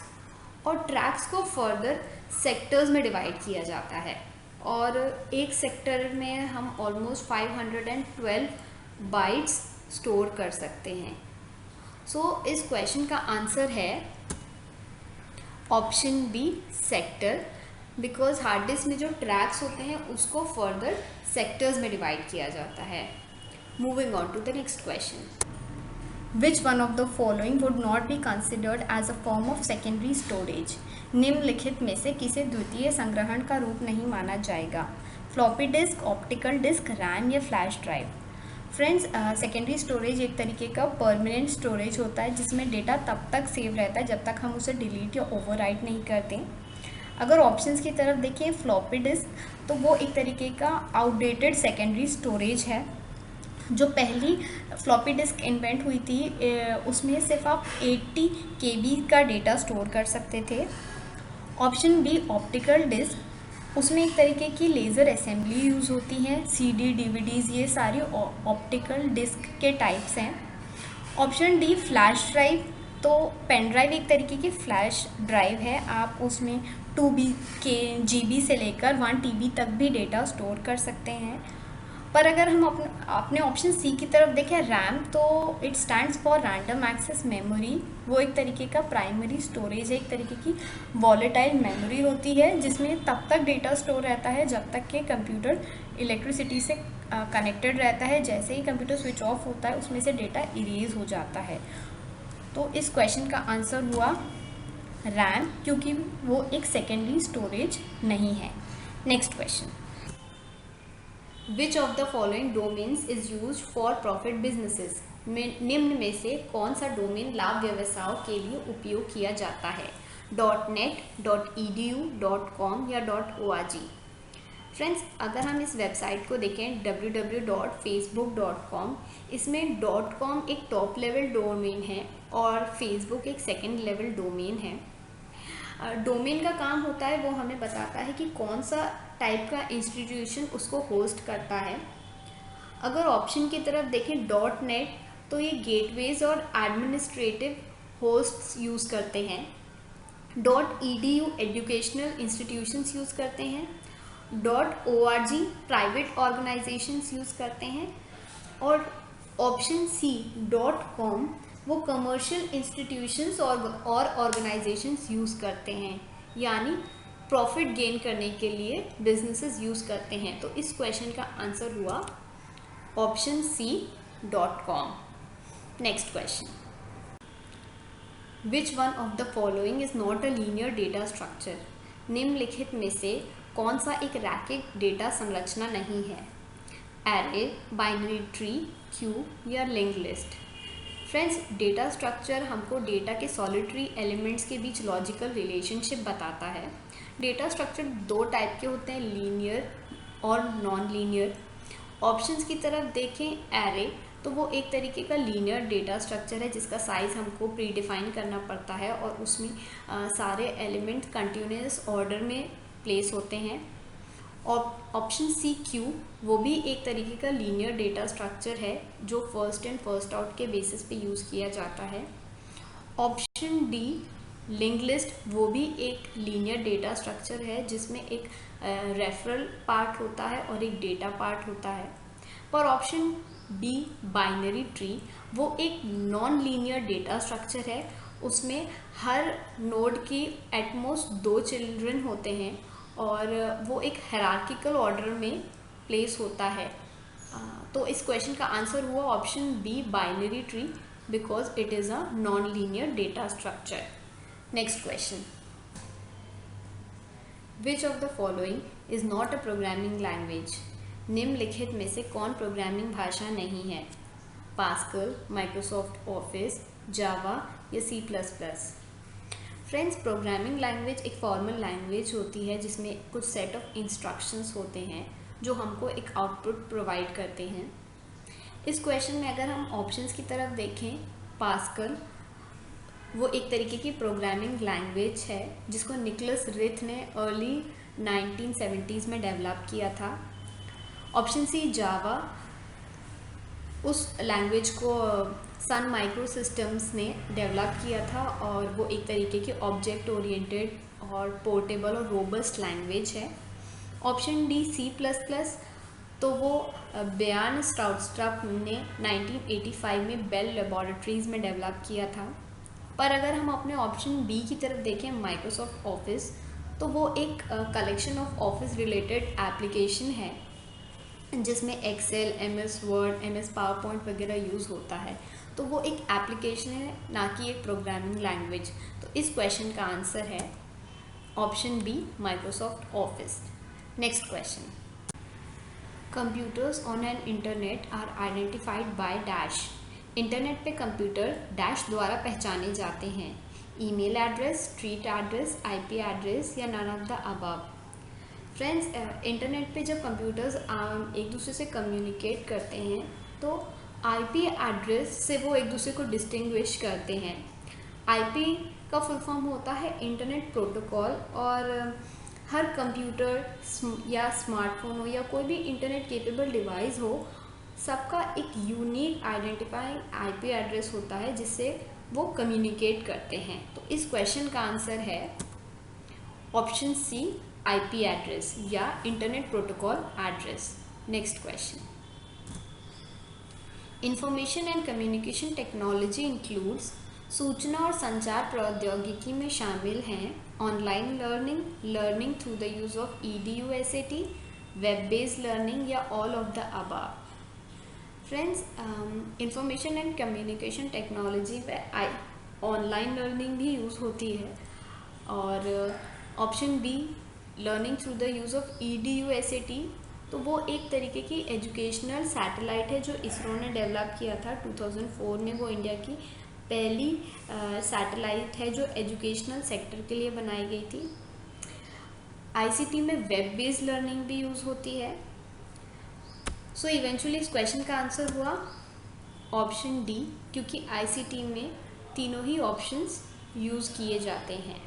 और ट्रैक्स को फर्दर सेक्टर्स में डिवाइड किया जाता है, और एक सेक्टर में हम ऑलमोस्ट 512 बाइट्स स्टोर कर सकते हैं. सो इस क्वेश्चन का आंसर है option B, sector, because hard disk में जो ट्रैक्स होते हैं उसको फर्दर सेक्टर्स में डिवाइड किया जाता है. Moving on to the next question. Which one of the following would not be considered as a form of secondary storage? निम्नलिखित में से किसे द्वितीय संग्रहण का रूप नहीं माना जाएगा? Floppy disk, optical disk, RAM या flash drive? Friends, secondary storage एक तरीके का परमानेंट स्टोरेज होता है जिसमें डेटा तब तक सेव रहता है जब तक हम उसे डिलीट या ओवरराइट नहीं करते. अगर ऑप्शंस की तरफ देखिए, फ्लॉपी डिस्क तो वो एक तरीके का आउटडेटेड सेकेंडरी स्टोरेज है. जो पहली फ्लॉपी डिस्क इन्वेंट हुई थी उसमें सिर्फ आप 80 KB का डेटा स्टोर कर सकते थे. ऑप्शन बी, ऑप्टिकल डिस्क, उसमें एक तरीके की लेज़र असेंबली यूज़ होती हैं. CD, DVDs ये सारी ऑप्टिकल डिस्क के टाइप्स हैं. ऑप्शन डी, फ्लैश ड्राइव, तो पेन ड्राइव एक तरीके की फ्लैश ड्राइव है. आप उसमें 2 GB से लेकर 1 TB तक भी डेटा स्टोर कर सकते हैं. पर अगर हम अपने ऑप्शन सी की तरफ देखें, रैम, तो it stands for random access memory. वो एक तरीके का प्राइमरी स्टोरेज है, एक तरीके की वॉलेटाइल मेमोरी होती है जिसमें तब तक डेटा स्टोर रहता है जब तक कि कंप्यूटर इलेक्ट्रिसिटी से कनेक्टेड रहता है. जैसे ही कंप्यूटर स्विच ऑफ होता है उसमें से डेटा इरेज हो जाता है. तो इस क्वेश्चन का आंसर हुआ रैम, क्योंकि वो एक सेकेंडरी स्टोरेज नहीं है. Next question. Which of the following domains is use for profit businesses? निम्न में से कौन सा डोमेन लाभ व्यवसायों के लिए उपयोग किया जाता है? .net, .edu, .com या .org? फ्रेंड्स, अगर हम इस वेबसाइट को देखें www.facebook.com, इसमें .com एक टॉप लेवल डोमेन है और फेसबुक एक सेकेंड लेवल डोमेन है. डोमेन का काम होता है वो हमें बताता है कि कौन सा टाइप का इंस्टीट्यूशन उसको होस्ट करता है. अगर ऑप्शन की तरफ देखें .net, तो ये गेटवेज और एडमिनिस्ट्रेटिव होस्ट्स यूज़ करते हैं. .edu एजुकेशनल इंस्टीट्यूशंस यूज़ करते हैं. .org प्राइवेट ऑर्गेनाइजेशंस यूज़ करते हैं. और ऑप्शन सी .com वो कमर्शियल इंस्टीट्यूशंस और ऑर्गेनाइजेशंस यूज़ करते हैं, यानी प्रॉफिट गेन करने के लिए बिजनेसेस यूज़ करते हैं. तो इस क्वेश्चन का आंसर हुआ option C .com. Next question. Which one of the following is not a linear data structure? निम्नलिखित में से कौन सा एक रैखिक डेटा संरचना नहीं है? एरे, बाइनरी ट्री, क्यू या linked list? Friends, data structure हमको डेटा के सॉलिटरी एलिमेंट्स के बीच लॉजिकल रिलेशनशिप बताता है। डेटा स्ट्रक्चर दो टाइप के होते हैं, लीनियर और नॉन लीनियर। ऑप्शंस की तरफ देखें, एरे तो वो एक तरीके का लीनियर डेटा स्ट्रक्चर है जिसका साइज़ हमको प्री डिफाइन करना पड़ता है और उसमें सारे एलिमेंट कंटिन्यूस ऑर्डर में प्लेस होते हैं। ऑप्शन सी, क्यू, वो भी एक तरीके का लीनियर डेटा स्ट्रक्चर है जो फर्स्ट इन फर्स्ट आउट के बेसिस पे यूज़ किया जाता है। ऑप्शन डी, लिंक्ड लिस्ट, वो भी एक लीनियर डेटा स्ट्रक्चर है जिसमें एक रेफरल पार्ट होता है और एक डेटा पार्ट होता है। पर ऑप्शन बी, बाइनरी ट्री, वो एक नॉन लीनियर डेटा स्ट्रक्चर है। उसमें हर नोड की एटमोस्ट 2 चिल्ड्रन होते हैं और वो एक हायरार्किकल ऑर्डर में प्लेस होता है। तो इस क्वेश्चन का आंसर हुआ option B, binary tree, because it is a non linear data structure. Next question, which of the following is not a programming language? निम्नलिखित में से कौन प्रोग्रामिंग भाषा नहीं है? पास्कल, माइक्रोसॉफ्ट ऑफिस, जावा या C plus plus? Friends, programming language एक formal language होती है जिसमें कुछ सेट ऑफ इंस्ट्रक्शंस होते हैं जो हमको एक आउटपुट प्रोवाइड करते हैं। इस क्वेश्चन में अगर हम ऑप्शंस की तरफ देखें, पास्कल वो एक तरीके की प्रोग्रामिंग लैंग्वेज है जिसको निकोलस रिथ ने अर्ली 1970s में डेवलप किया था। ऑप्शन सी, जावा, उस लैंग्वेज को सन माइक्रो सिस्टम्स ने डेवलप किया था और वो एक तरीके की ऑब्जेक्ट ओरिएंटेड और पोर्टेबल और रोबस्ट लैंग्वेज है। Option D, C plus plus, तो वो बेयान स्ट्राउस्ट्रप ने 1985 में बेल लेबोरेटरीज में डेवलप किया था। पर अगर हम अपने ऑप्शन बी की तरफ देखें, माइक्रोसॉफ्ट ऑफिस, तो वो एक collection of office related application है जिसमें Excel, MS Word, MS PowerPoint वगैरह यूज़ होता है। तो वो एक एप्लीकेशन है, ना कि एक प्रोग्रामिंग लैंग्वेज। तो इस क्वेश्चन का आंसर है option B, Microsoft Office. Next question, computers on an internet are identified by dash? Internet पे कंप्यूटर डैश द्वारा पहचाने जाते हैं। Email address, street address, IP address या none of the above? Friends, internet पे जब कंप्यूटर्स एक दूसरे से कम्युनिकेट करते हैं तो आईपी एड्रेस से वो एक दूसरे को डिस्टिंग्विश करते हैं। आईपी का फुल फॉर्म होता है इंटरनेट प्रोटोकॉल और हर कंप्यूटर या स्मार्टफोन हो या कोई भी इंटरनेट केपेबल डिवाइस हो, सबका एक यूनिक आइडेंटिफाइंग आईपी एड्रेस होता है जिससे वो कम्युनिकेट करते हैं। तो इस क्वेश्चन का आंसर है ऑप्शन सी, आईपी एड्रेस या internet protocol address. Next question, information and communication technology includes, सूचना और संचार प्रौद्योगिकी में शामिल हैं online learning, learning through the use of EDU/SAT, web based learning या all of the above? Friends, information and communication technology पे ऑनलाइन लर्निंग भी यूज़ होती है और option B, learning through the use of EDU/SAT, तो वो एक तरीके की एजुकेशनल सैटेलाइट है जो इसरो ने डेवलप किया था 2004 में। वो इंडिया की पहली सैटेलाइट है जो एजुकेशनल सेक्टर के लिए बनाई गई थी। ICT में वेब बेस्ड लर्निंग भी यूज़ होती है। सो इवेंचुअली इस क्वेश्चन का आंसर हुआ ऑप्शन डी, क्योंकि ICT में तीनों ही ऑप्शंस यूज़ किए जाते हैं।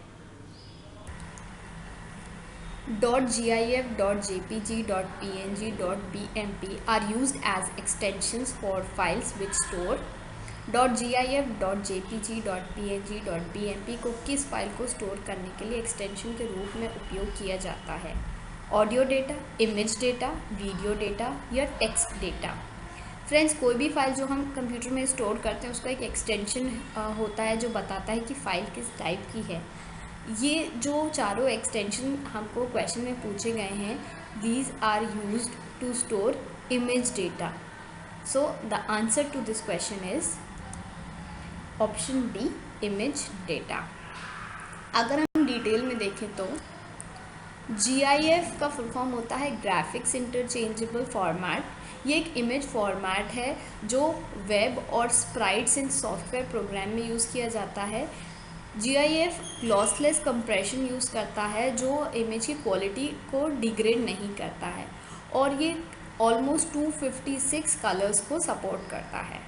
.gif, .jpg, .png, .bmp are used as extensions for files which store. .gif, .jpg, .png, .bmp को किस फाइल को स्टोर करने के लिए एक्सटेंशन के रूप में उपयोग किया जाता है? Audio data, image data, video data या टेक्स्ट डेटा? फ्रेंड्स, कोई भी फाइल जो हम कंप्यूटर में स्टोर करते हैं उसका एक एक्सटेंशन होता है जो बताता है कि फ़ाइल किस टाइप की है। ये जो चारों एक्सटेंशन हमको क्वेश्चन में पूछे गए हैं, these are used to store image data. So the answer to this question is option D, image data. अगर हम डिटेल में देखें तो GIF का फुल फॉर्म होता है ग्राफिक्स इंटरचेंजेबल फॉर्मेट। ये एक इमेज फॉर्मेट है जो वेब और स्प्राइट्स इन सॉफ्टवेयर प्रोग्राम में यूज़ किया जाता है। GIF लॉसलेस कंप्रेशन यूज़ करता है जो इमेज की क्वालिटी को डिग्रेड नहीं करता है, और ये ऑलमोस्ट 256 कलर्स को सपोर्ट करता है।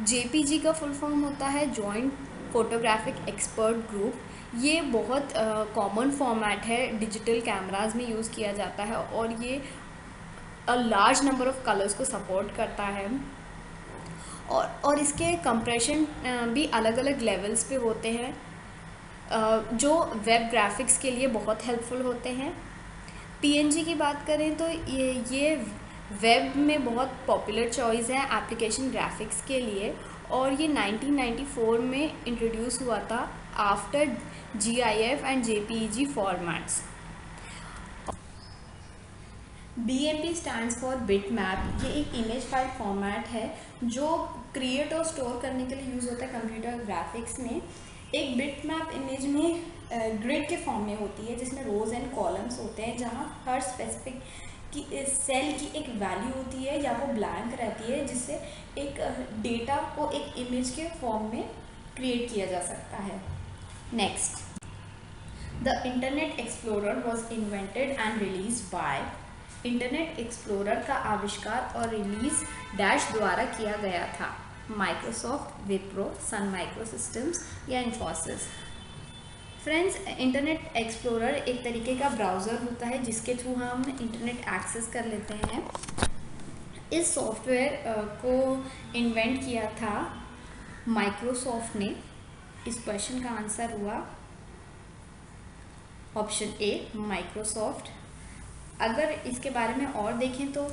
JPG का फुल फॉर्म होता है जॉइंट फोटोग्राफिक एक्सपर्ट ग्रुप। ये बहुत कॉमन फॉर्मेट है, डिजिटल कैमराज में यूज़ किया जाता है और ये लार्ज नंबर ऑफ कलर्स को सपोर्ट करता है। और इसके कंप्रेशन भी अलग अलग लेवल्स पे होते हैं जो वेब ग्राफिक्स के लिए बहुत हेल्पफुल होते हैं। PNG की बात करें तो ये वेब में बहुत पॉपुलर चॉइस है एप्लीकेशन ग्राफिक्स के लिए, और ये 1994 में इंट्रोड्यूस हुआ था after GIF and JPEG formats. BMP stands for bitmap. ये एक इमेज फाइल फॉर्मेट है जो क्रिएट और स्टोर करने के लिए यूज़ होता है कंप्यूटर ग्राफिक्स में। एक बिटमैप इमेज में ग्रिड के फॉर्म में होती है जिसमें रोज एंड कॉलम्स होते हैं, जहाँ हर स्पेसिफिक की सेल की एक वैल्यू होती है या वो ब्लैंक रहती है, जिससे एक डेटा को एक इमेज के फॉर्म में क्रिएट किया जा सकता है। Next, the internet explorer was invented and release by. Internet explorer का आविष्कार और रिलीज डैश द्वारा किया गया था। माइक्रोसॉफ्ट, विप्रो, सन माइक्रोसिस्टम्स या इन्फोसिस। फ्रेंड्स, इंटरनेट एक्सप्लोरर एक तरीके का ब्राउज़र होता है जिसके थ्रू हम इंटरनेट एक्सेस कर लेते हैं। इस सॉफ्टवेयर को इन्वेंट किया था माइक्रोसॉफ्ट ने। इस क्वेश्चन का आंसर हुआ ऑप्शन ए, माइक्रोसॉफ्ट। अगर इसके बारे में और देखें तो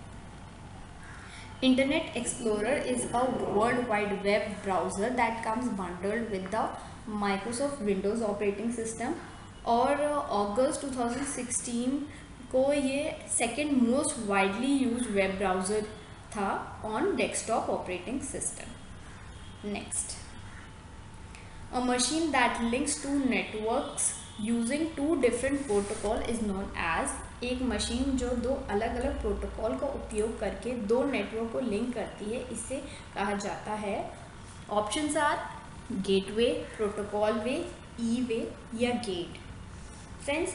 Internet Explorer is a World wide Web browser that comes bundled with the Microsoft Windows operating system, और अगस्त 2016 को ये second most widely used web browser था on desktop operating system. Next, a machine that links to networks using two different protocol is known as. एक machine जो दो अलग अलग प्रोटोकॉल का उपयोग करके दो नेटवर्क को लिंक करती है, इसे कहा जाता है। ऑप्शंस आर गेटवे, प्रोटोकॉल वे, ई वे या गेट। फ्रेंड्स,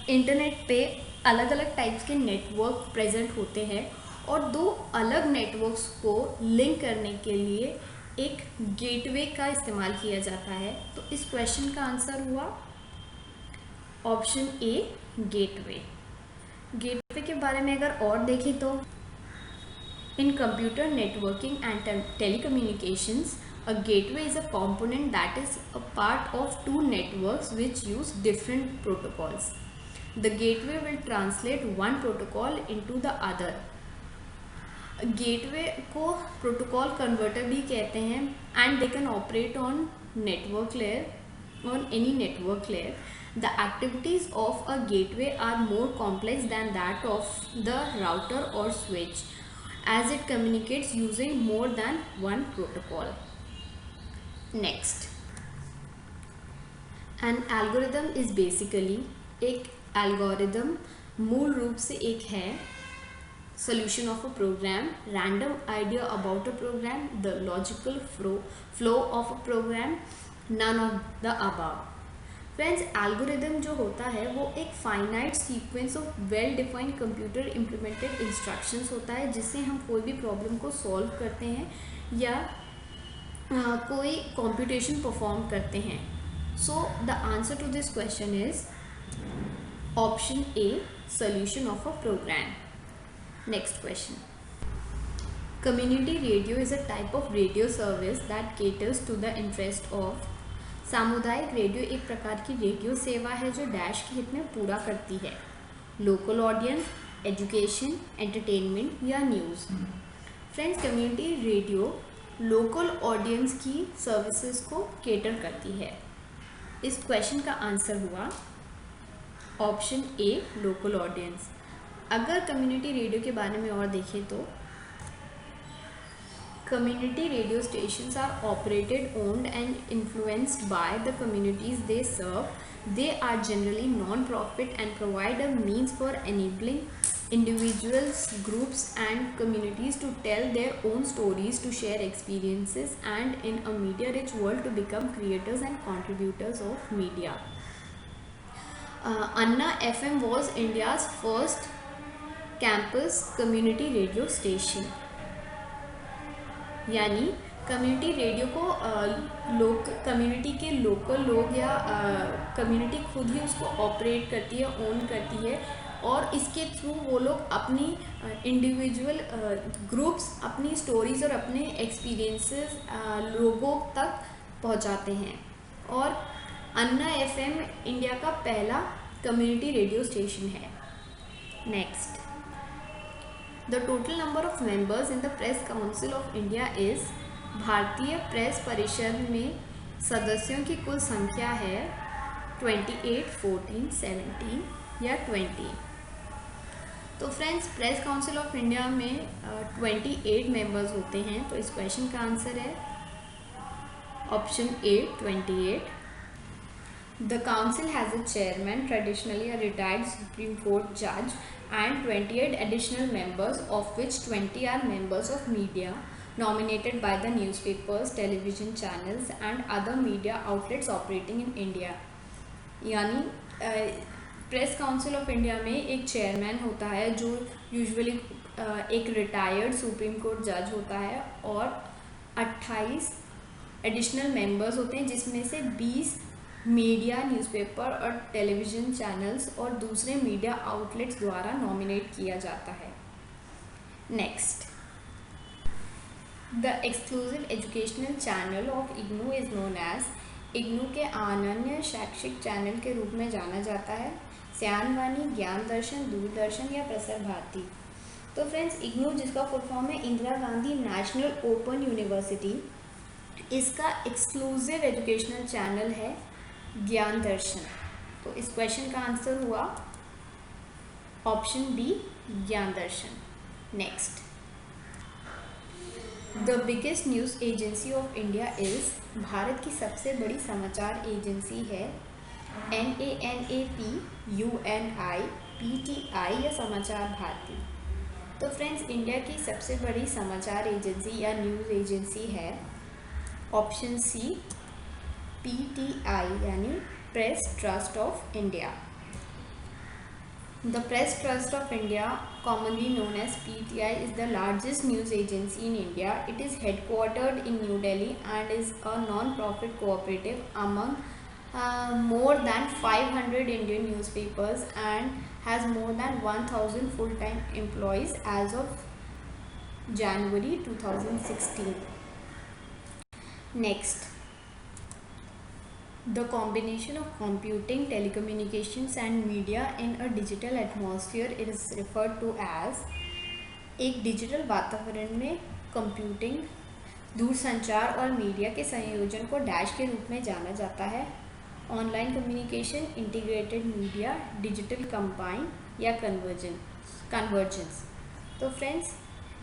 इंटरनेट पे अलग अलग टाइप्स के नेटवर्क प्रेजेंट होते हैं और दो अलग नेटवर्क्स को लिंक करने के लिए एक गेटवे का इस्तेमाल किया जाता है। तो इस क्वेश्चन का आंसर हुआ ऑप्शन ए, गेटवे। गेटवे के बारे में अगर और देखें तो इन computer networking and telecommunications, a gateway is a component that is a part of two networks which use different protocols. The gateway will translate one protocol into the other. Gateway को protocol converter भी कहते हैं and they can operate on network layer, on any network layer. The activities of a gateway are more complex than that of the router or switch, as it communicates using more than one protocol. Next, an algorithm is basically, एक algorithm मूल रूप से एक है solution of a program, random idea about a program, the logical flow of a program, none of the above. Friends, algorithm जो होता है वो एक finite sequence of well defined computer implemented instructions होता है जिससे हम कोई भी प्रॉब्लम को सॉल्व करते हैं या कोई कंप्यूटेशन परफॉर्म करते हैं. So the answer to this question is option A, solution of a program. Next question. Community radio is a type of radio service that caters to the interest of. सामुदायिक radio एक प्रकार की radio सेवा है जो dash के हित में पूरा करती है. लोकल ऑडियंस, एजुकेशन, एंटरटेनमेंट या news. Friends, community radio local audience की सर्विसेज को केटर करती है. इस क्वेश्चन का आंसर हुआ ऑप्शन ए, लोकल ऑडियंस. अगर कम्युनिटी रेडियो के बारे में और देखें तो Community radio stations are operated, owned, and influenced by the communities they serve. They are generally non-profit and provide a means for enabling individuals, groups, and communities to tell their own stories, to share experiences, and in a media-rich world to become creators and contributors of media. Anna FM was India's first campus community radio station. यानी community radio को लोग community के local लोग या community खुद ही उसको operate करती है, ओन करती है, और इसके थ्रू वो लोग अपनी इंडिविजुअल ग्रुप्स अपनी स्टोरीज़ और अपने एक्सपीरियंसेस लोगों तक पहुंचाते हैं. और अन्ना एफएम इंडिया का पहला कम्युनिटी रेडियो स्टेशन है. Next, the total number of members in the press council of India is. भारतीय प्रेस परिषद में सदस्यों की कुल संख्या है 28, 14, 17 या 20. तो friends, press council of India में 28 मेंबर्स होते हैं. तो इस क्वेश्चन का आंसर है option A 28. The council has a chairman, traditionally a retired Supreme Court judge, and 28 additional members, of which 20 are members of media, nominated by the newspapers, television channels, and other media outlets operating in India. यानी press council of India में एक chairman होता है जो usually एक retired supreme court जज होता है, और 28 एडिशनल मेंबर्स होते हैं, जिसमें से 20 मीडिया, न्यूज़पेपर और टेलीविज़न चैनल्स और दूसरे मीडिया आउटलेट्स द्वारा नॉमिनेट किया जाता है. Next, the exclusive educational channel of IGNOU is known as. IGNOU के अनन्य शैक्षिक चैनल के रूप में जाना जाता है स्यानवानी, ज्ञान दर्शन, दूरदर्शन या प्रसार भारती. तो फ्रेंड्स, इग्नू जिसका फुल फॉर्म है Indira Gandhi national open university, इसका एक्सक्लूसिव एजुकेशनल चैनल है ज्ञान दर्शन. तो इस क्वेश्चन का आंसर हुआ option B Gyan Darshan. Next, the biggest news agency of India is. Bharat की सबसे बड़ी समाचार एजेंसी है NANAP, UNI, PTI या समाचार भारती. तो फ्रेंड्स, इंडिया की सबसे बड़ी समाचार एजेंसी या न्यूज़ एजेंसी है ऑप्शन सी PTI यानी press trust of India. The press trust of India, commonly known as PTI, is the largest news agency in India. It is headquartered in New Delhi and is a non-profit cooperative among more than 500 Indian newspapers and has more than 1,000 full-time employees as of January 2016. Next, the combination of computing, telecommunications and media in a digital atmosphere is referred to as. एक digital वातावरण में computing, दूरसंचार और media के संयोजन को dash के रूप में जाना जाता है. Online communication, integrated media, digital combine या कन्वर्जेंस. तो फ्रेंड्स,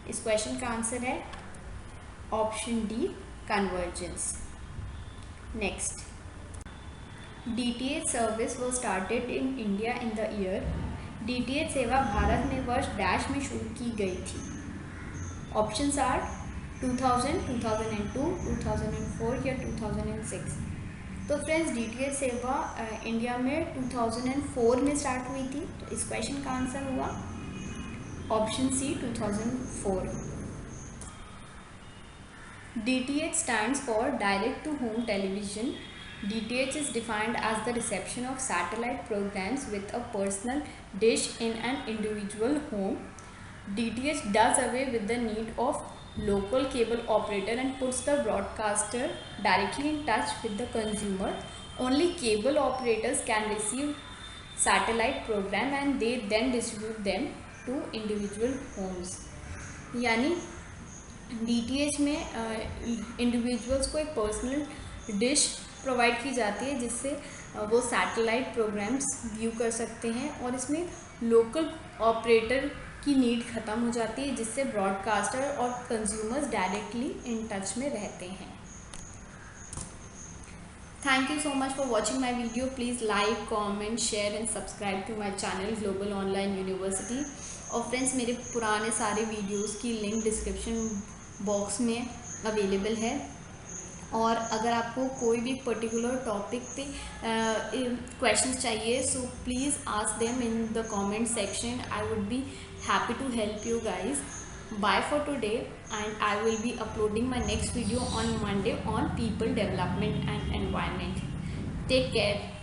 इस क्वेश्चन का आंसर है option D convergence. Next, DTH service was started in India in the year. DTH सेवा भारत में वर्ष डैश में शुरू की गई थी. ऑप्शंस आर 2000, 2002, 2004 या 2006. तो फ्रेंड्स, DTH सेवा इंडिया में 2004 में स्टार्ट हुई थी. तो इस क्वेश्चन का आंसर हुआ option C 2004. DTH stands for Direct to Home Television. DTH is defined as the reception of satellite programs with a personal dish in an individual home. DTH does away with the need of local cable operator and puts the broadcaster directly in touch with the consumer. Only cable operators can receive satellite program and they then distribute them to individual homes. यानी DTH में individuals को एक personal dish provide की जाती है जिससे वो satellite programmes view कर सकते हैं, और इसमें लोकल ऑपरेटर की नीड ख़त्म हो जाती है, जिससे ब्रॉडकास्टर और कंज्यूमर्स डायरेक्टली इन टच में रहते हैं। Thank you so much for watching my video. Please like, comment, share and subscribe to my channel global online university. और फ्रेंड्स, मेरे पुराने सारे वीडियोज़ की लिंक डिस्क्रिप्शन बॉक्स में अवेलेबल है। और अगर आपको कोई भी पर्टिकुलर टॉपिक पे क्वेश्चंस चाहिए, so please ask them in the comment section. I would be happy to help you guys. Bye for today, and I will be uploading my next video on Monday on people development and environment. Take care.